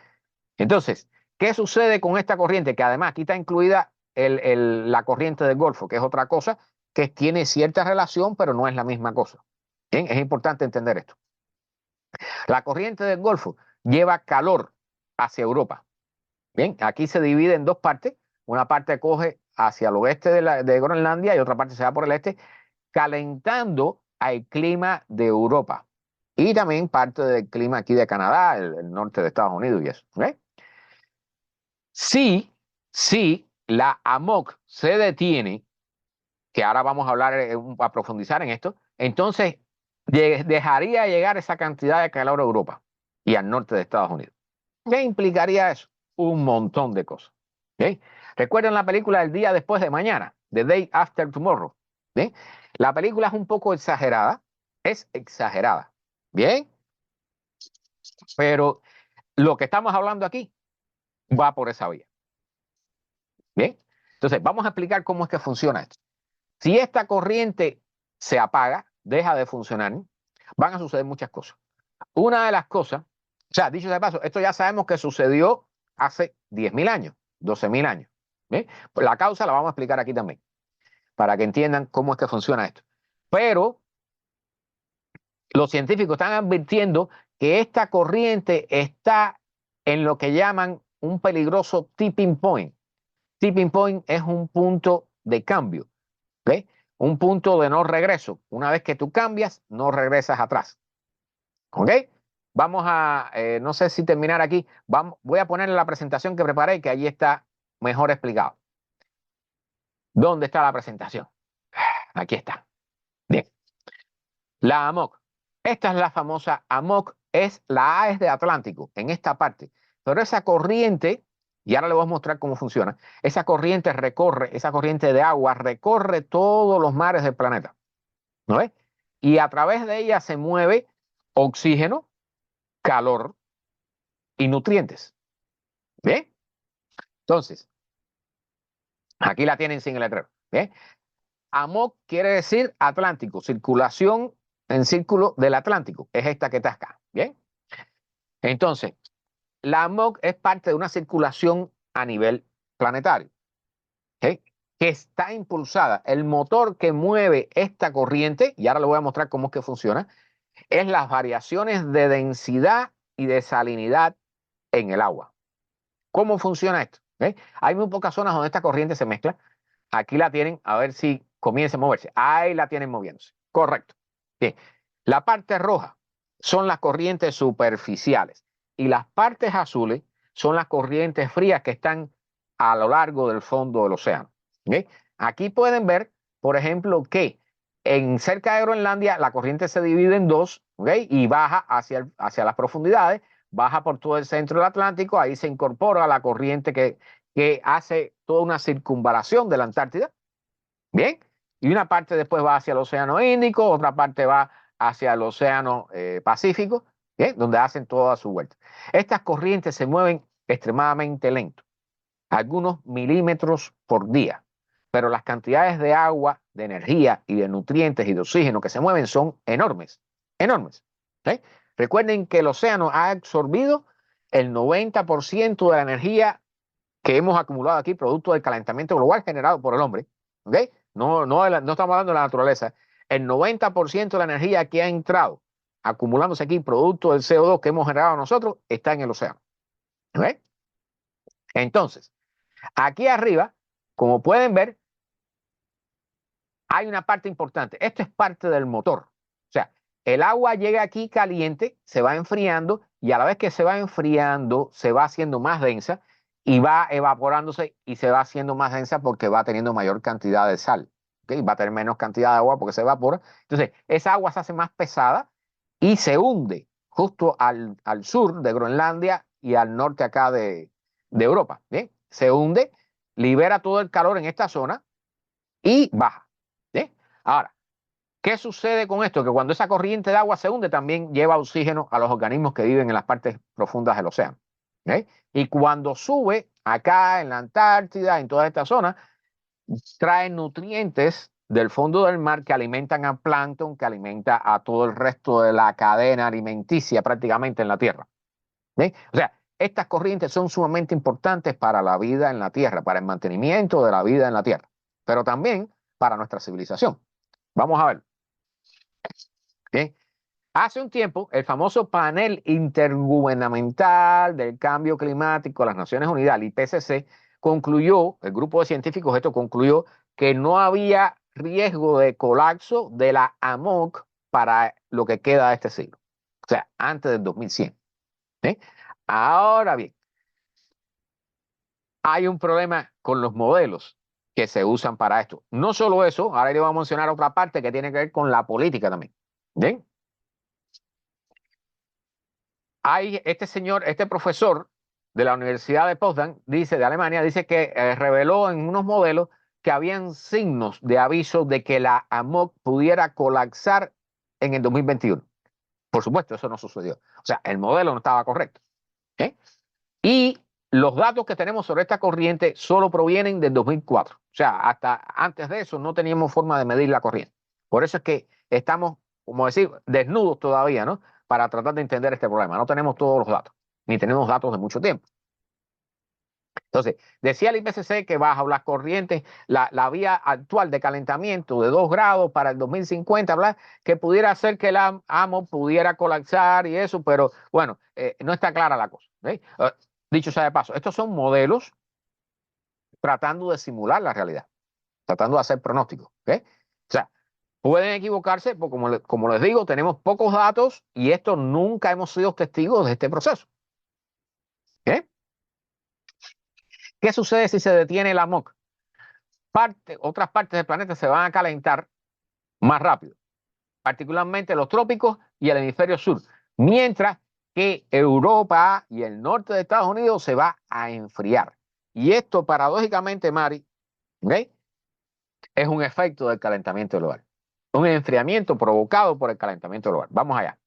Speaker 1: Entonces, ¿qué sucede con esta corriente? Que además aquí está incluida la corriente del Golfo, que es otra cosa que tiene cierta relación, pero no es la misma cosa. Bien, es importante entender esto. La corriente del Golfo lleva calor hacia Europa. Bien, aquí se divide en dos partes. Una parte coge hacia el oeste de Groenlandia y otra parte se va por el este, calentando al clima de Europa. Y también parte del clima aquí de Canadá, el norte de Estados Unidos y eso. ¿Okay? Si la AMOC se detiene, que ahora vamos a hablar, a profundizar en esto, entonces dejaría llegar esa cantidad de calor a Europa y al norte de Estados Unidos. ¿Qué implicaría eso? Un montón de cosas. ¿Okay? ¿Recuerdan la película El día después de mañana? The Day After Tomorrow. ¿Bien? La película es un poco exagerada, es exagerada. ¿Bien? Pero lo que estamos hablando aquí va por esa vía. ¿Bien? Entonces, vamos a explicar cómo es que funciona esto. Si esta corriente se apaga, deja de funcionar, van a suceder muchas cosas. Una de las cosas, o sea, dicho de paso, esto ya sabemos que sucedió hace 10.000 años, 12.000 años. ¿Bien? Pues la causa la vamos a explicar aquí también, para que entiendan cómo es que funciona esto. Pero los científicos están advirtiendo que esta corriente está en lo que llaman un peligroso tipping point. Tipping point es un punto de cambio, ¿ok? Un punto de no regreso. Una vez que tú cambias, no regresas atrás. ¿Ok? Vamos a, no sé si terminar aquí. Voy a poner la presentación que preparé, que allí está mejor explicado. ¿Dónde está la presentación? Aquí está. Bien. La AMOC. Esta es la famosa AMOC. La A es de Atlántico, en esta parte. Pero esa corriente, y ahora le voy a mostrar cómo funciona, esa corriente de agua recorre todos los mares del planeta. ¿No ves? Y a través de ella se mueve oxígeno, calor y nutrientes. ¿Bien? Entonces, aquí la tienen sin el letrero. ¿Bien? AMOC quiere decir Atlántico, circulación en círculo del Atlántico. Es esta que está acá. ¿Bien? Entonces, la AMOC es parte de una circulación a nivel planetario, ¿ok? Que está impulsada. El motor que mueve esta corriente, y ahora le voy a mostrar cómo es que funciona, es las variaciones de densidad y de salinidad en el agua. ¿Cómo funciona esto? ¿Okay? Hay muy pocas zonas donde esta corriente se mezcla. Aquí la tienen, a ver si comienza a moverse. Ahí la tienen moviéndose. Correcto. Bien. La parte roja son las corrientes superficiales y las partes azules son las corrientes frías que están a lo largo del fondo del océano. ¿Okay? Aquí pueden ver, por ejemplo, que en cerca de Groenlandia la corriente se divide en dos, ¿okay? Y baja hacia las profundidades, baja por todo el centro del Atlántico, ahí se incorpora la corriente que hace toda una circunvalación de la Antártida. Bien, y una parte después va hacia el Océano Índico, otra parte va hacia el Océano Pacífico, ¿bien? Donde hacen toda su vuelta. Estas corrientes se mueven extremadamente lento, algunos milímetros por día, pero las cantidades de agua, de energía y de nutrientes y de oxígeno que se mueven son enormes, enormes. ¿Sí? Recuerden que el océano ha absorbido el 90% de la energía que hemos acumulado aquí, producto del calentamiento global generado por el hombre. ¿Ok? No estamos hablando de la naturaleza. El 90% de la energía que ha entrado acumulándose aquí, producto del CO2 que hemos generado nosotros, está en el océano. ¿Ok? Entonces, aquí arriba, como pueden ver, hay una parte importante. Esto es parte del motor. O sea, el agua llega aquí caliente, se va enfriando y a la vez que se va enfriando, se va haciendo más densa y va evaporándose y se va haciendo más densa porque va teniendo mayor cantidad de sal. ¿Okay? Va a tener menos cantidad de agua porque se evapora. Entonces, esa agua se hace más pesada y se hunde justo al sur de Groenlandia y al norte acá de Europa. ¿Bien? Se hunde, libera todo el calor en esta zona y baja. ¿Sí? Ahora, ¿qué sucede con esto? Que cuando esa corriente de agua se hunde, también lleva oxígeno a los organismos que viven en las partes profundas del océano. ¿Sí? Y cuando sube acá en la Antártida, en toda esta zona, trae nutrientes del fondo del mar que alimentan a plancton, que alimenta a todo el resto de la cadena alimenticia prácticamente en la Tierra. ¿Sí? O sea, estas corrientes son sumamente importantes para la vida en la Tierra, para el mantenimiento de la vida en la Tierra, pero también para nuestra civilización. Vamos a ver. ¿Sí? Hace un tiempo, el famoso panel intergubernamental del cambio climático de las Naciones Unidas, el IPCC, concluyó, el grupo de científicos esto concluyó que no había riesgo de colapso de la AMOC para lo que queda de este siglo. O sea, antes del 2100. ¿Sí? Ahora bien, hay un problema con los modelos que se usan para esto. No solo eso, ahora le voy a mencionar otra parte que tiene que ver con la política también. ¿Bien? Hay este señor, este profesor de la Universidad de Potsdam, dice, de Alemania, dice que reveló en unos modelos que habían signos de aviso de que la AMOC pudiera colapsar en el 2021. Por supuesto, eso no sucedió. O sea, el modelo no estaba correcto. ¿Eh? Y los datos que tenemos sobre esta corriente solo provienen del 2004. O sea, hasta antes de eso no teníamos forma de medir la corriente. Por eso es que estamos, como decir, desnudos todavía, ¿no? Para tratar de entender este problema. No tenemos todos los datos, ni tenemos datos de mucho tiempo. Entonces, decía el IPCC que bajo las corrientes, la vía actual de calentamiento de 2 grados para el 2050, ¿verdad? Que pudiera hacer que la AMO pudiera colapsar y eso, pero bueno, no está clara la cosa. ¿Sí? Dicho sea de paso, estos son modelos tratando de simular la realidad, tratando de hacer pronósticos. ¿Okay? O sea, pueden equivocarse, porque como les digo, tenemos pocos datos y esto nunca hemos sido testigos de este proceso. ¿Okay? ¿Qué sucede si se detiene la MOC? Otras partes del planeta se van a calentar más rápido, particularmente los trópicos y el hemisferio sur, mientras que Europa y el norte de Estados Unidos se va a enfriar. Y esto, paradójicamente, Mari, ¿okay? Es un efecto del calentamiento global. Un enfriamiento provocado por el calentamiento global. Vamos allá.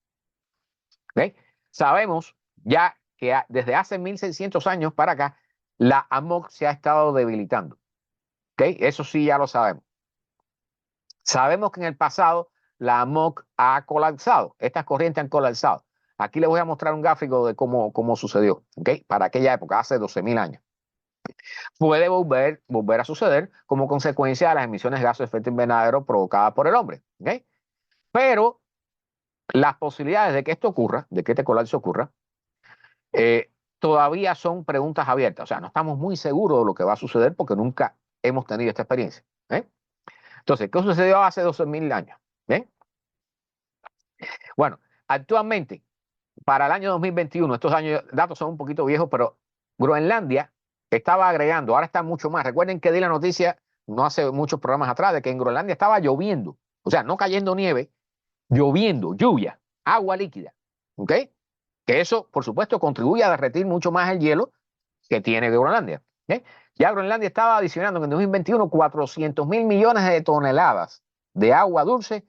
Speaker 1: ¿Okay? Sabemos ya que desde hace 1600 años para acá, la AMOC se ha estado debilitando. ¿Okay? Eso sí ya lo sabemos. Sabemos que en el pasado la AMOC ha colapsado. Estas corrientes han colapsado. Aquí les voy a mostrar un gráfico de cómo sucedió. ¿Okay? Para aquella época, hace 12.000 años. Puede volver a suceder como consecuencia de las emisiones de gases de efecto invernadero provocadas por el hombre. ¿Okay? Pero las posibilidades de que esto ocurra, de que este colapso ocurra, todavía son preguntas abiertas. O sea, no estamos muy seguros de lo que va a suceder porque nunca hemos tenido esta experiencia. ¿Eh? Entonces, ¿qué sucedió hace 12.000 años? ¿Eh? Bueno, actualmente, para el año 2021, estos datos son un poquito viejos, pero Groenlandia estaba agregando, ahora está mucho más. Recuerden que di la noticia no hace muchos programas atrás de que en Groenlandia estaba lloviendo, o sea, no cayendo nieve, lloviendo, lluvia, agua líquida. ¿Ok? Que eso, por supuesto, contribuye a derretir mucho más el hielo que tiene Groenlandia. ¿Eh? Ya Groenlandia estaba adicionando en el 2021 400.000 millones de toneladas de agua dulce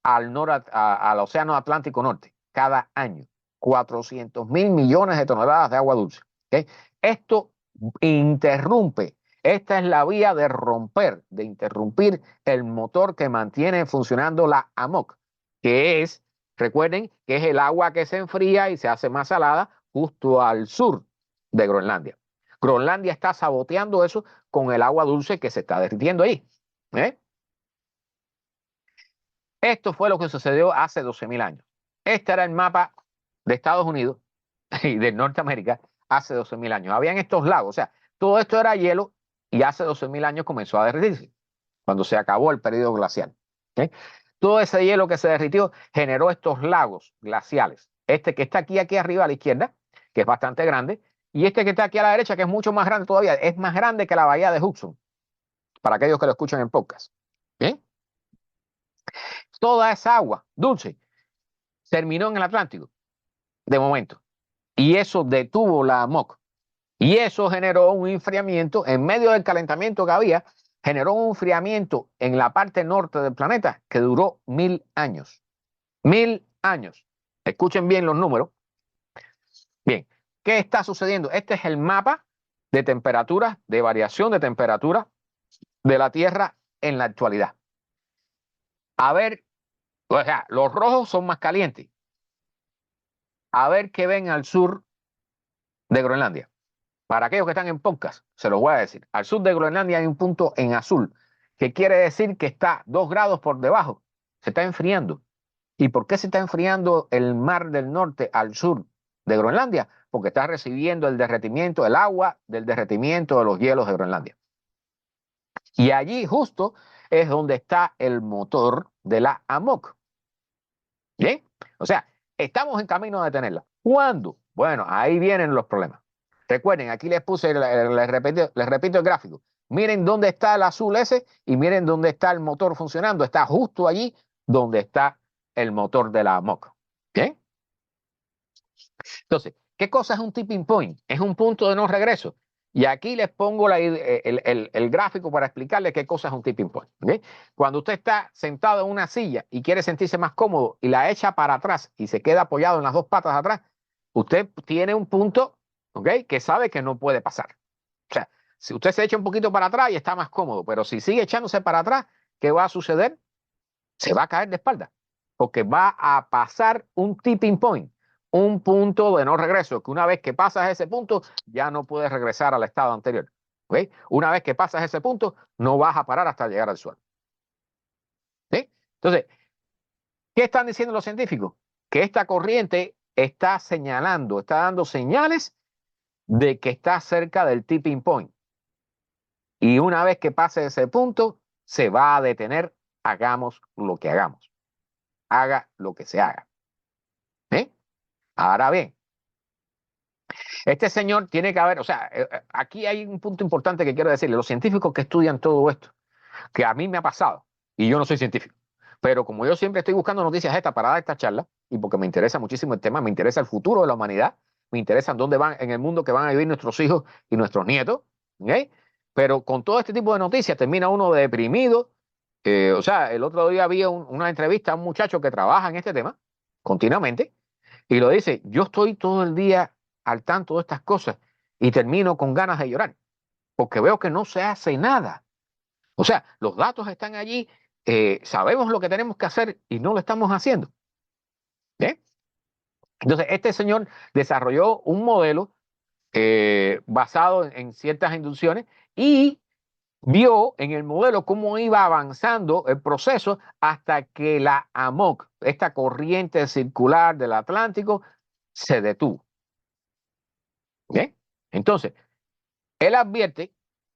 Speaker 1: al Océano Atlántico Norte cada año. 400.000 millones de toneladas de agua dulce. ¿Okay? Esto interrumpe, esta es la vía de romper, de interrumpir el motor que mantiene funcionando la AMOC, que es Recuerden que es el agua que se enfría y se hace más salada justo al sur de Groenlandia. Groenlandia está saboteando eso con el agua dulce que se está derritiendo ahí. ¿Eh? Esto fue lo que sucedió hace 12.000 años. Este era el mapa de Estados Unidos y de Norteamérica hace 12.000 años. Habían estos lagos, o sea, todo esto era hielo y hace 12.000 años comenzó a derretirse, cuando se acabó el periodo glacial. ¿Okay? Todo ese hielo que se derritió generó estos lagos glaciales. Este que está aquí arriba a la izquierda, que es bastante grande, y este que está aquí a la derecha, que es mucho más grande todavía, es más grande que la bahía de Hudson, para aquellos que lo escuchan en podcast. ¿Bien? Toda esa agua dulce terminó en el Atlántico, de momento, y eso detuvo la AMOC. Y eso generó un enfriamiento, en medio del calentamiento que había, generó un enfriamiento en la parte norte del planeta que duró 1.000 años. 1.000 años. Escuchen bien los números. Bien, ¿qué está sucediendo? Este es el mapa de temperaturas, de variación de temperatura de la Tierra en la actualidad. A ver, o sea, los rojos son más calientes. A ver qué ven al sur de Groenlandia. Para aquellos que están en podcast, se los voy a decir. Al sur de Groenlandia hay un punto en azul, que quiere decir que está 2 grados por debajo. Se está enfriando. ¿Y por qué se está enfriando el mar del norte al sur de Groenlandia? Porque está recibiendo el derretimiento, el agua del derretimiento de los hielos de Groenlandia. Y allí justo es donde está el motor de la AMOC. ¿Bien? O sea, estamos en camino de tenerla. ¿Cuándo? Bueno, ahí vienen los problemas. Recuerden, aquí les puse, les repito el gráfico. Miren dónde está el azul ese y miren dónde está el motor funcionando. Está justo allí donde está el motor de la AMOC. ¿Bien? Entonces, ¿qué cosa es un tipping point? Es un punto de no regreso. Y aquí les pongo el gráfico para explicarles qué cosa es un tipping point. ¿Okay? Cuando usted está sentado en una silla y quiere sentirse más cómodo y la echa para atrás y se queda apoyado en las dos patas atrás, usted tiene un punto, ¿okay?, que sabe que no puede pasar. O sea, si usted se echa un poquito para atrás y está más cómodo, pero si sigue echándose para atrás, ¿qué va a suceder? Se va a caer de espalda, porque va a pasar un tipping point, un punto de no regreso, que una vez que pasas ese punto, ya no puedes regresar al estado anterior. ¿Okay? Una vez que pasas ese punto, no vas a parar hasta llegar al suelo. ¿Sí? Entonces, ¿qué están diciendo los científicos? Que esta corriente está señalando, está dando señales de que está cerca del tipping point. Y una vez que pase ese punto, se va a detener, hagamos lo que hagamos. Haga lo que se haga. ¿Eh? Ahora bien, este señor tiene que haber, o sea, aquí hay un punto importante que quiero decirle. Los científicos que estudian todo esto, que a mí me ha pasado, y yo no soy científico, pero como yo siempre estoy buscando noticias estas para dar esta charla, y porque me interesa muchísimo el tema, me interesa el futuro de la humanidad, me interesa dónde van en el mundo que van a vivir nuestros hijos y nuestros nietos, ¿okay? Pero con todo este tipo de noticias termina uno deprimido. O sea, el otro día había una entrevista a un muchacho que trabaja en este tema continuamente, y lo dice, yo estoy todo el día al tanto de estas cosas y termino con ganas de llorar, porque veo que no se hace nada. O sea, los datos están allí, sabemos lo que tenemos que hacer y no lo estamos haciendo. ¿Bien? Entonces, este señor desarrolló un modelo basado en ciertas inducciones y vio en el modelo cómo iba avanzando el proceso hasta que la AMOC, esta corriente circular del Atlántico, se detuvo. ¿Bien? Entonces, él advierte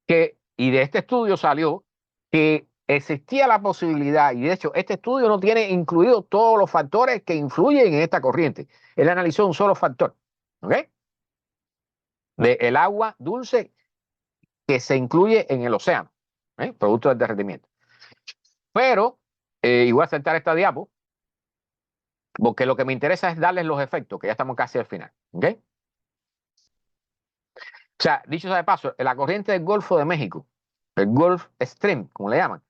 Speaker 1: que, y de este estudio salió, que existía la posibilidad, y de hecho este estudio no tiene incluido todos los factores que influyen en esta corriente. Él analizó un solo factor, ¿ok? De el agua dulce que se incluye en el océano, producto del derretimiento. Pero, y voy a saltar esta diapo, porque lo que me interesa es darles los efectos, que ya estamos casi al final, ¿ok? O sea, dicho sea de paso, la corriente del Golfo de México, el Gulf Stream, como le llaman,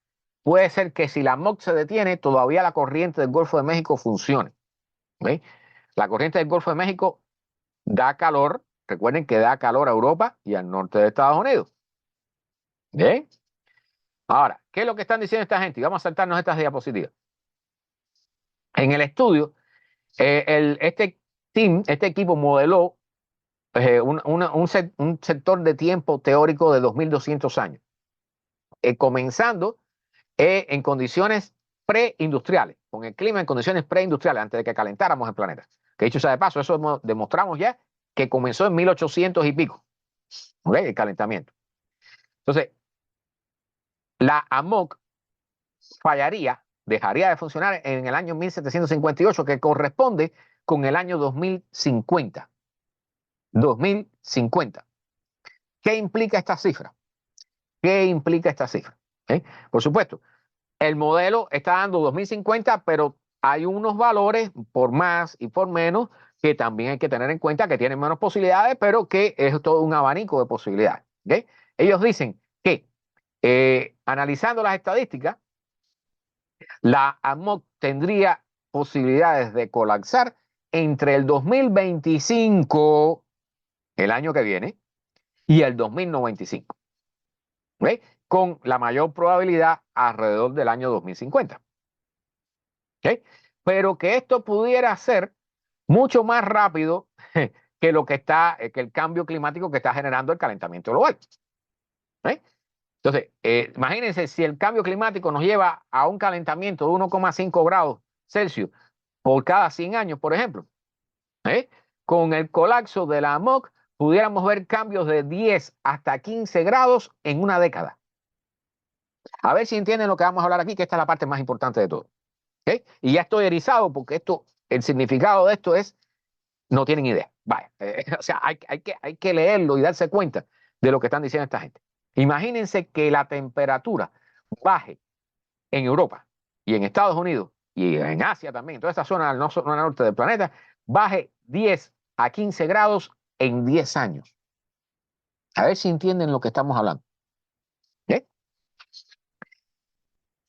Speaker 1: puede ser que si la MOC se detiene, todavía la corriente del Golfo de México funcione. ¿Okay? La corriente del Golfo de México da calor, recuerden que da calor a Europa y al norte de Estados Unidos. ¿Bien? Ahora, ¿qué es lo que están diciendo esta gente? Y vamos a saltarnos estas diapositivas. En el estudio, Este equipo modeló un sector de tiempo teórico de 2200 años, comenzando en condiciones preindustriales, con el clima en condiciones preindustriales, antes de que calentáramos el planeta. Que dicho sea de paso, eso demostramos ya que comenzó en 1800 y pico, ¿ok? El calentamiento. Entonces, la AMOC fallaría, dejaría de funcionar en el año 1758, que corresponde con el año 2050. 2050. ¿Qué implica esta cifra? ¿Qué implica esta cifra? Por supuesto, el modelo está dando 2050, pero hay unos valores por más y por menos que también hay que tener en cuenta que tienen menos posibilidades, pero que es todo un abanico de posibilidades. ¿Okay? Ellos dicen que analizando las estadísticas, la AMOC tendría posibilidades de colapsar entre el 2025, el año que viene, y el 2095. ¿Okay? Con la mayor probabilidad alrededor del año 2050. ¿Okay? Pero que esto pudiera ser mucho más rápido que lo que que el cambio climático que está generando el calentamiento global. ¿Okay? Entonces, imagínense si el cambio climático nos lleva a un calentamiento de 1,5 grados Celsius por cada 100 años, por ejemplo. Con el colapso de la AMOC pudiéramos ver cambios de 10 hasta 15 grados en una década. A ver si entienden lo que vamos a hablar aquí, que esta es la parte más importante de todo. ¿Okay? Y ya estoy erizado porque el significado de esto es, no tienen idea. Vaya, o sea, hay que leerlo y darse cuenta de lo que están diciendo esta gente. Imagínense que la temperatura baje en Europa y en Estados Unidos y en Asia también, toda esta zona norte del planeta, baje 10 a 15 grados en 10 años. A ver si entienden lo que estamos hablando. ¿Okay?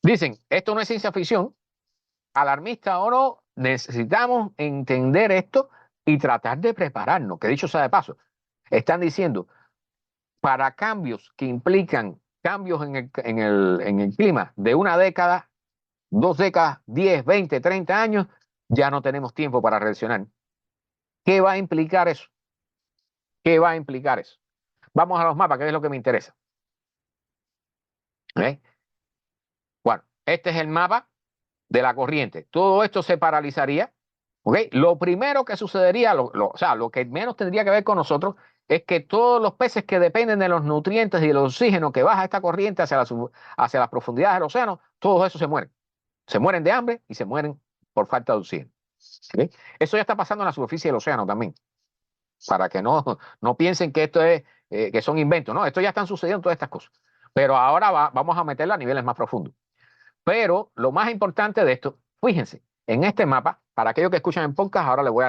Speaker 1: Dicen, esto no es ciencia ficción, alarmista o no, necesitamos entender esto y tratar de prepararnos, que dicho sea de paso, están diciendo, para cambios que implican cambios en el clima de una década, 2 décadas, 10, 20, 30 años, ya no tenemos tiempo para reaccionar. ¿Qué va a implicar eso? ¿Qué va a implicar eso? Vamos a los mapas, que es lo que me interesa. ¿Eh? Bueno, este es el mapa de la corriente. Todo esto se paralizaría. ¿Okay? Lo primero que sucedería, o sea, lo que menos tendría que ver con nosotros, es que todos los peces que dependen de los nutrientes y del oxígeno que baja esta corriente hacia las profundidades del océano, todos esos se mueren. Se mueren de hambre y se mueren por falta de oxígeno. ¿Okay? Eso ya está pasando en la superficie del océano también. Para que no piensen que esto es que son inventos. No, esto ya están sucediendo todas estas cosas. Pero ahora vamos a meterla a niveles más profundos. Pero lo más importante de esto, fíjense, en este mapa, para aquellos que escuchan en podcast, ahora les voy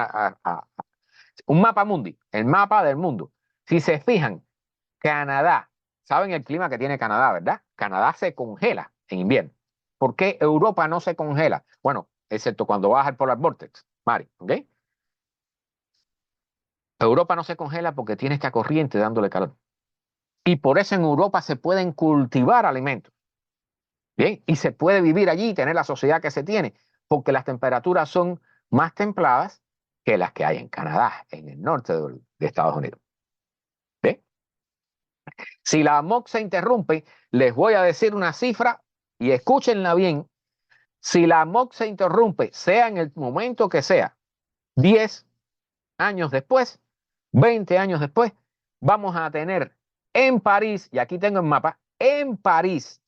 Speaker 1: un mapa mundi, el mapa del mundo. Si se fijan, Canadá, ¿saben el clima que tiene Canadá, verdad? Canadá se congela en invierno. ¿Por qué Europa no se congela? Bueno, excepto cuando baja el polar vortex, Mari, ¿ok? Europa no se congela porque tiene esta corriente dándole calor. Y por eso en Europa se pueden cultivar alimentos. Bien, y se puede vivir allí y tener la sociedad que se tiene, porque las temperaturas son más templadas que las que hay en Canadá, en el norte de Estados Unidos. ¿Bien? Si la AMOC se interrumpe, les voy a decir una cifra y escúchenla bien. Si la AMOC se interrumpe, sea en el momento que sea, 10 años después, 20 años después, vamos a tener en París, y aquí tengo el mapa, en París,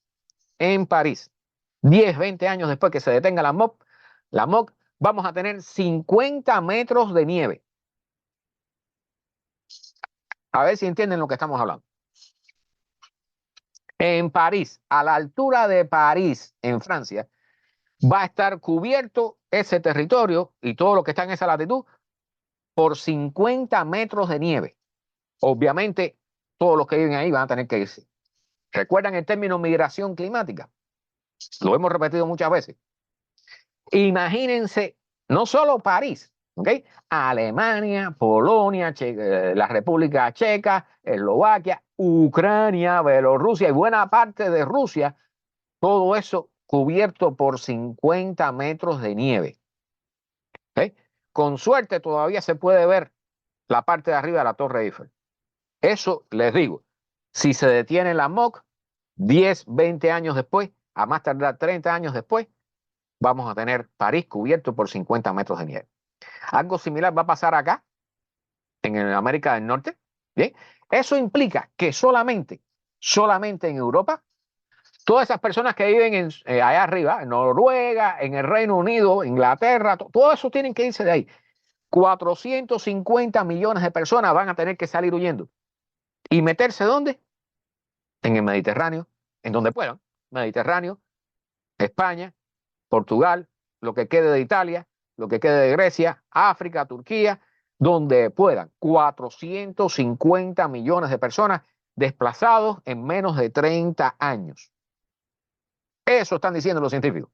Speaker 1: 10, 20 años después que se detenga la MOC, vamos a tener 50 metros de nieve. A ver si entienden lo que estamos hablando. En París, a la altura de París, en Francia, va a estar cubierto ese territorio y todo lo que está en esa latitud por 50 metros de nieve. Obviamente, todos los que viven ahí van a tener que irse. ¿Recuerdan el término migración climática? Lo hemos repetido muchas veces. Imagínense, no solo París, ¿okay? Alemania, Polonia, la República Checa, Eslovaquia, Ucrania, Bielorrusia y buena parte de Rusia, todo eso cubierto por 50 metros de nieve. ¿Okay? con suerte todavía se puede ver la parte de arriba de la Torre Eiffel. Eso les digo, si se detiene la MOC, 10, 20 años después, a más tardar 30 años después, vamos a tener París cubierto por 50 metros de nieve. Algo similar va a pasar acá, en América del Norte. ¿Bien? Eso implica que solamente en Europa, todas esas personas que viven allá arriba, en Noruega, en el Reino Unido, Inglaterra, todo eso tienen que irse de ahí. 450 millones de personas van a tener que salir huyendo. ¿Y meterse dónde? En el Mediterráneo, en donde puedan. Mediterráneo, España, Portugal, lo que quede de Italia, lo que quede de Grecia, África, Turquía, donde puedan. 450 millones de personas desplazados en menos de 30 años. Eso están diciendo los científicos.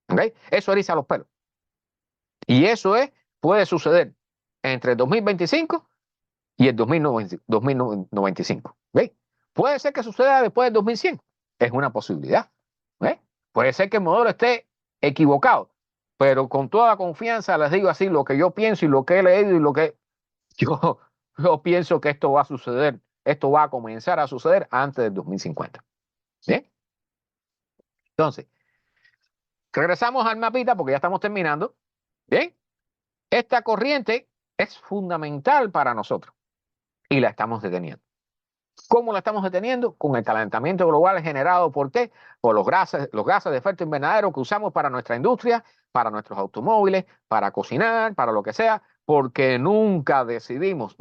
Speaker 1: ¿Okay? Eso eriza los pelos. Y eso puede suceder entre el 2025 y el 2095. ¿Okay? Puede ser que suceda después del 2100. Es una posibilidad. ¿Okay? Puede ser que el modelo esté equivocado, pero con toda confianza les digo así lo que yo pienso y lo que he leído y lo que yo, yo pienso que esto va a suceder, esto va a comenzar a suceder antes del 2050. ¿Bien? Entonces, regresamos al mapita porque ya estamos terminando. Bien, esta corriente es fundamental para nosotros y la estamos deteniendo. ¿Cómo la estamos deteniendo? Con el calentamiento global generado por qué? Por los gases de efecto invernadero que usamos para nuestra industria, para nuestros automóviles, para cocinar, para lo que sea, porque nunca decidimos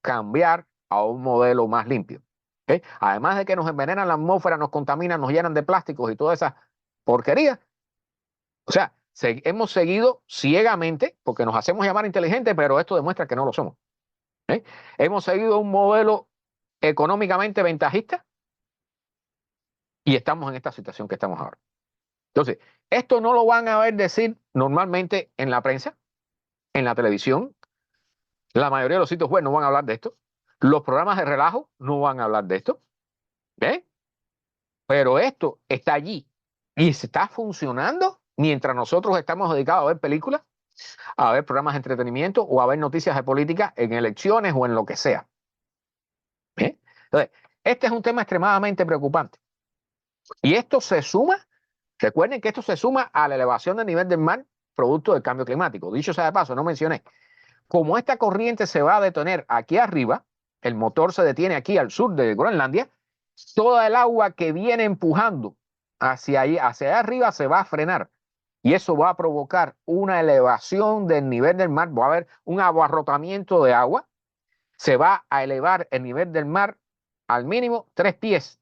Speaker 1: cambiar a un modelo más limpio. ¿Okay? Además de que nos envenenan la atmósfera, nos contaminan, nos llenan de plásticos y toda esa porquería. O sea, hemos seguido ciegamente, porque nos hacemos llamar inteligentes, pero esto demuestra que no lo somos. ¿Eh? Hemos seguido un modelo económicamente ventajista y estamos en esta situación que estamos ahora. Entonces, esto no lo van a ver decir normalmente en la prensa, en la televisión. La mayoría de los sitios web no van a hablar de esto. Los programas de relajo no van a hablar de esto. ¿Eh? Pero esto está allí y está funcionando mientras nosotros estamos dedicados a ver películas, a ver programas de entretenimiento o a ver noticias de política en elecciones o en lo que sea. ¿Eh? Entonces, este es un tema extremadamente preocupante. Y esto se suma, recuerden que esto se suma a la elevación del nivel del mar producto del cambio climático. Dicho sea de paso, no mencioné, como esta corriente se va a detener aquí arriba, el motor se detiene aquí al sur de Groenlandia, toda el agua que viene empujando hacia allá arriba se va a frenar. Y eso va a provocar una elevación del nivel del mar, va a haber un abarrotamiento de agua, se va a elevar el nivel del mar al mínimo 3 pies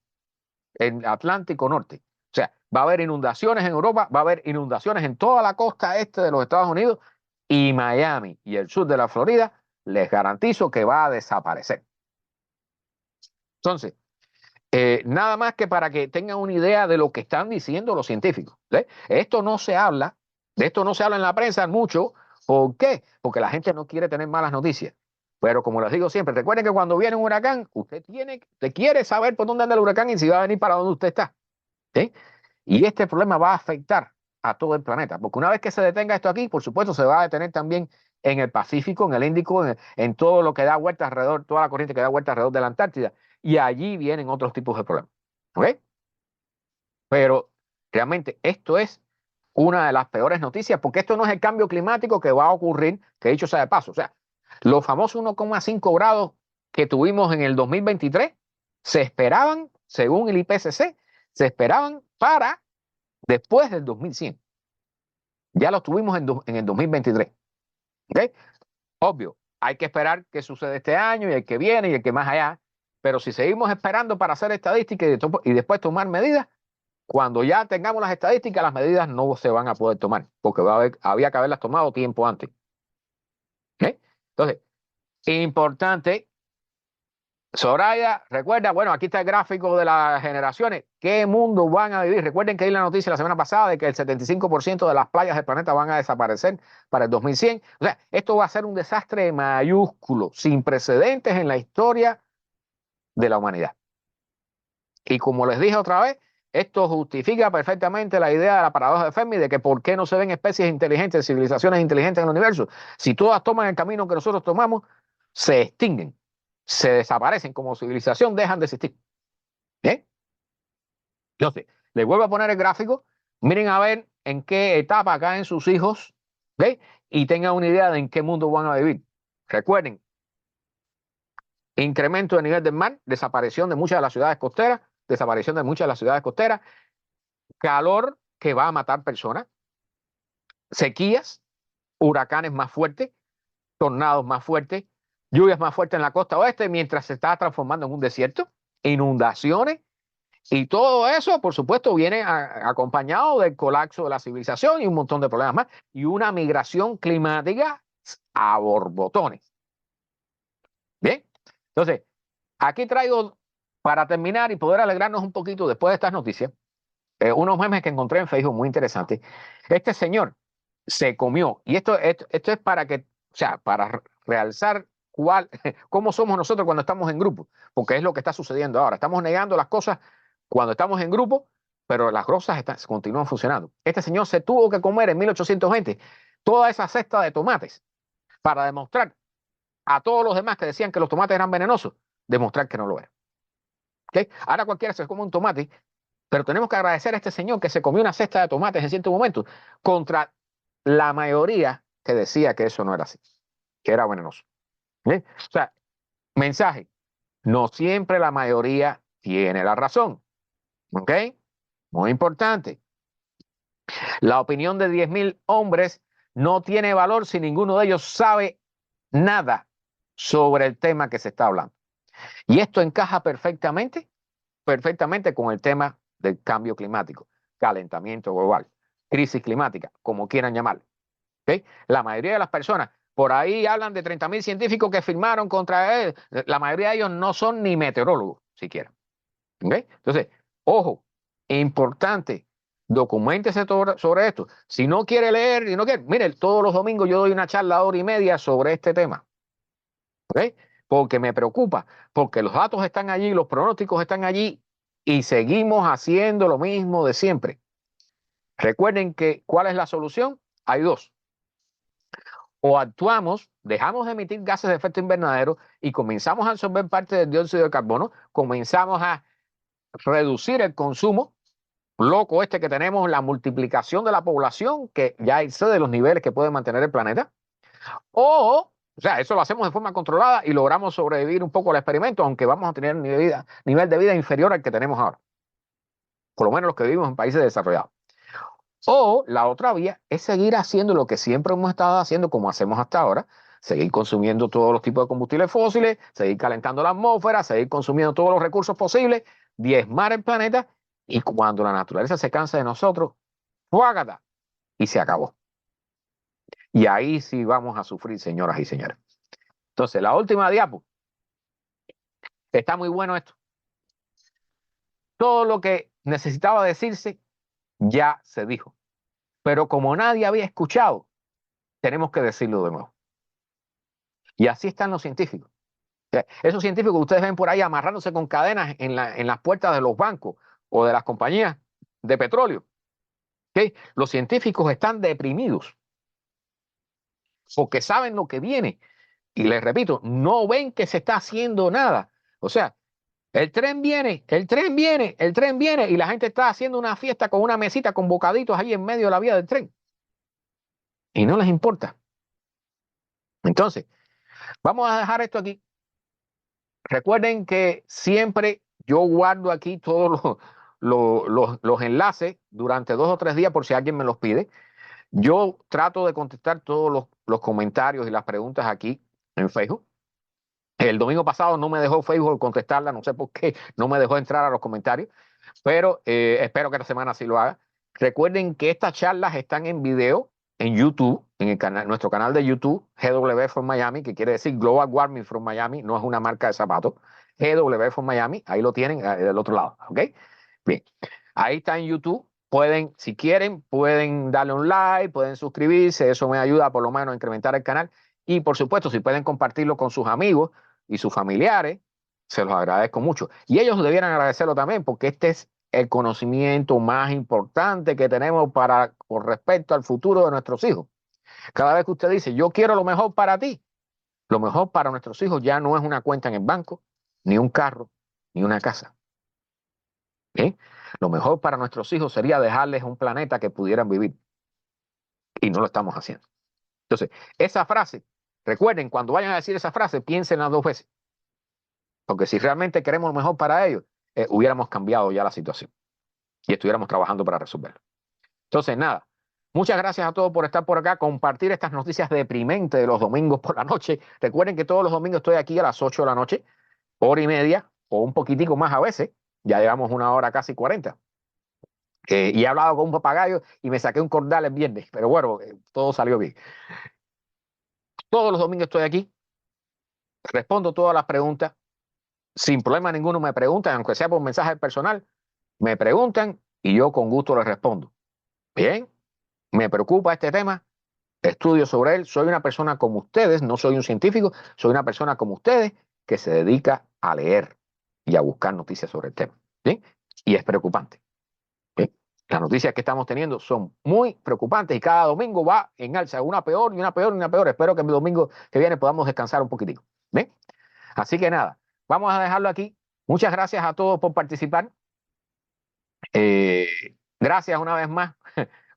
Speaker 1: en Atlántico Norte. O sea, va a haber inundaciones en Europa, va a haber inundaciones en toda la costa este de los Estados Unidos y Miami y el sur de la Florida, les garantizo que va a desaparecer. Entonces, nada más que para que tengan una idea de lo que están diciendo los científicos. ¿Sí? Esto no se habla, de esto no se habla en la prensa mucho. ¿Por qué? Porque la gente no quiere tener malas noticias. Pero como les digo siempre, recuerden que cuando viene un huracán, usted quiere saber por dónde anda el huracán y si va a venir para donde usted está. ¿Sí? Y este problema va a afectar a todo el planeta, porque una vez que se detenga esto aquí, por supuesto, se va a detener también en el Pacífico, en el Índico, en todo lo que da vuelta alrededor, toda la corriente que da vuelta alrededor de la Antártida. Y allí vienen otros tipos de problemas. ¿Ok? Pero realmente esto es una de las peores noticias, porque esto no es el cambio climático que va a ocurrir, que dicho sea de paso. O sea, los famosos 1,5 grados que tuvimos en el 2023 se esperaban, según el IPCC, se esperaban para después del 2100. Ya lo tuvimos en el 2023. ¿Okay? Obvio, hay que esperar qué sucede este año y el que viene y el que más allá. Pero si seguimos esperando para hacer estadísticas y después tomar medidas, cuando ya tengamos las estadísticas, las medidas no se van a poder tomar, porque había que haberlas tomado tiempo antes. ¿Okay? Entonces, importante. Soraya, recuerda, bueno, aquí está el gráfico de las generaciones. ¿Qué mundo van a vivir? Recuerden que hay la noticia la semana pasada de que el 75% de las playas del planeta van a desaparecer para el 2100. O sea, esto va a ser un desastre mayúsculo, sin precedentes en la historia de la humanidad. Y como les dije otra vez, esto justifica perfectamente la idea de la paradoja de Fermi de que por qué no se ven especies inteligentes, civilizaciones inteligentes en el universo. Si todas toman el camino que nosotros tomamos, se extinguen, se desaparecen como civilización, dejan de existir. ¿Bien? Entonces, les vuelvo a poner el gráfico. Miren a ver en qué etapa caen sus hijos, ¿ve? Y tengan una idea de en qué mundo van a vivir. Recuerden, incremento de nivel del mar, desaparición de muchas de las ciudades costeras, desaparición de muchas de las ciudades costeras, calor que va a matar personas, sequías, huracanes más fuertes, tornados más fuertes, lluvias más fuertes en la costa oeste mientras se está transformando en un desierto, inundaciones, y todo eso, por supuesto, viene acompañado del colapso de la civilización y un montón de problemas más, y una migración climática a borbotones. Bien, entonces, aquí traigo, para terminar y poder alegrarnos un poquito después de estas noticias, unos memes que encontré en Facebook muy interesantes. Este señor se comió, y esto es para que, o sea, para realzar cómo somos nosotros cuando estamos en grupo, porque es lo que está sucediendo ahora. Estamos negando las cosas cuando estamos en grupo, pero las cosas continúan funcionando. Este señor se tuvo que comer en 1820 toda esa cesta de tomates para demostrar a todos los demás que decían que los tomates eran venenosos, demostrar que no lo eran. ¿Okay? Ahora cualquiera se come un tomate, pero tenemos que agradecer a este señor que se comió una cesta de tomates en cierto momento contra la mayoría que decía que eso no era así, que era venenoso. ¿Okay? O sea, mensaje, no siempre la mayoría tiene la razón. ¿Ok? Muy importante. La opinión de 10.000 hombres no tiene valor si ninguno de ellos sabe nada sobre el tema que se está hablando. Y esto encaja perfectamente, perfectamente con el tema del cambio climático, calentamiento global, crisis climática, como quieran llamarlo. ¿Okay? La mayoría de las personas, por ahí hablan de 30.000 científicos que firmaron contra él, la mayoría de ellos no son ni meteorólogos siquiera. ¿Okay? Entonces, ojo, importante, documéntese sobre esto. Si no quiere leer, y no quiere, mire, todos los domingos yo doy una charla de 1 hora y media sobre este tema. ¿Okay? Porque me preocupa, porque los datos están allí, los pronósticos están allí y seguimos haciendo lo mismo de siempre. Recuerden que, ¿cuál es la solución? Hay dos. O actuamos, dejamos de emitir gases de efecto invernadero y comenzamos a absorber parte del dióxido de carbono, comenzamos a reducir el consumo loco que tenemos, la multiplicación de la población que ya excede los niveles que puede mantener el planeta, o sea, eso lo hacemos de forma controlada y logramos sobrevivir un poco al experimento, aunque vamos a tener un nivel de vida inferior al que tenemos ahora, por lo menos los que vivimos en países desarrollados. O la otra vía es seguir haciendo lo que siempre hemos estado haciendo, como hacemos hasta ahora, seguir consumiendo todos los tipos de combustibles fósiles, seguir calentando la atmósfera, seguir consumiendo todos los recursos posibles, diezmar el planeta, y cuando la naturaleza se cansa de nosotros, ¡fuágata! Y se acabó. Y ahí sí vamos a sufrir, señoras y señores. Entonces, la última diapo. Está muy bueno esto. Todo lo que necesitaba decirse ya se dijo. Pero como nadie había escuchado, tenemos que decirlo de nuevo. Y así están los científicos. Esos científicos que ustedes ven por ahí amarrándose con cadenas en las puertas de los bancos o de las compañías de petróleo. ¿Okay? Los científicos están deprimidos porque saben lo que viene. Y les repito, no ven que se está haciendo nada. O sea, el tren viene, el tren viene, el tren viene y la gente está haciendo una fiesta con una mesita con bocaditos ahí en medio de la vía del tren. Y no les importa. Entonces, vamos a dejar esto aquí. Recuerden que siempre yo guardo aquí todos los enlaces durante 2 o 3 días por si alguien me los pide. Yo trato de contestar todos los comentarios y las preguntas aquí en Facebook. El domingo pasado no me dejó Facebook contestarla, no sé por qué, no me dejó entrar a los comentarios, pero espero que esta semana sí lo haga. Recuerden que estas charlas están en video en YouTube, en el canal, nuestro canal de YouTube, GW from Miami, que quiere decir Global Warming from Miami, no es una marca de zapatos. GW from Miami, ahí lo tienen del otro lado, ¿ok? Bien, ahí está en YouTube. Pueden, si quieren, pueden darle un like, pueden suscribirse, eso me ayuda por lo menos a incrementar el canal. Y por supuesto, si pueden compartirlo con sus amigos y sus familiares, se los agradezco mucho. Y ellos debieran agradecerlo también, porque este es el conocimiento más importante que tenemos con respecto al futuro de nuestros hijos. Cada vez que usted dice, yo quiero lo mejor para ti, lo mejor para nuestros hijos ya no es una cuenta en el banco, ni un carro, ni una casa. ¿Bien? Lo mejor para nuestros hijos sería dejarles un planeta que pudieran vivir. Y no lo estamos haciendo. Entonces, esa frase, recuerden, cuando vayan a decir esa frase, piénsenla 2 veces. Porque si realmente queremos lo mejor para ellos, hubiéramos cambiado ya la situación y estuviéramos trabajando para resolverlo. Entonces, nada, muchas gracias a todos por estar por acá, compartir estas noticias deprimentes de los domingos por la noche. Recuerden que todos los domingos estoy aquí a las 8 de la noche, hora y media o un poquitico más a veces. Ya llevamos 1 hora casi 40. Y he hablado con un papagayo y me saqué un cordal el viernes, pero bueno, todo salió bien. Todos los domingos estoy aquí, respondo todas las preguntas, sin problema ninguno me preguntan, aunque sea por mensaje personal, me preguntan y yo con gusto les respondo. Bien, me preocupa este tema, estudio sobre él, soy una persona como ustedes, no soy un científico, soy una persona como ustedes que se dedica a leer y a buscar noticias sobre el tema. ¿Bien? Y es preocupante. ¿Bien? Las noticias que estamos teniendo son muy preocupantes y cada domingo va en alza, una peor y una peor y una peor. Espero que el domingo que viene podamos descansar un poquitico. ¿Bien? Así que nada, vamos a dejarlo aquí. Muchas gracias a todos por participar. Eh, Gracias una vez más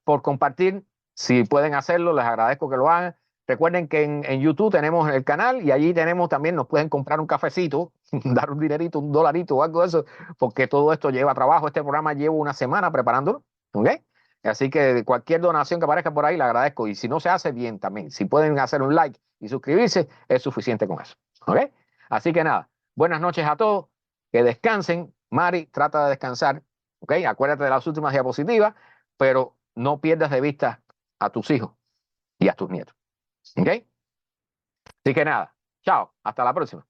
Speaker 1: por compartir. Si pueden hacerlo, les agradezco que lo hagan. Recuerden que en YouTube tenemos el canal y allí tenemos también, nos pueden comprar un cafecito, dar un dinerito, un dolarito o algo de eso, porque todo esto lleva trabajo. Este programa llevo una semana preparándolo, ¿ok? Así que cualquier donación que aparezca por ahí, le agradezco. Y si no se hace, bien también. Si pueden hacer un like y suscribirse, es suficiente con eso, ¿ok? Así que nada, buenas noches a todos, que descansen. Mari, trata de descansar, ¿ok? Acuérdate de las últimas diapositivas, pero no pierdas de vista a tus hijos y a tus nietos. ¿Ok? Así que nada, chao, hasta la próxima.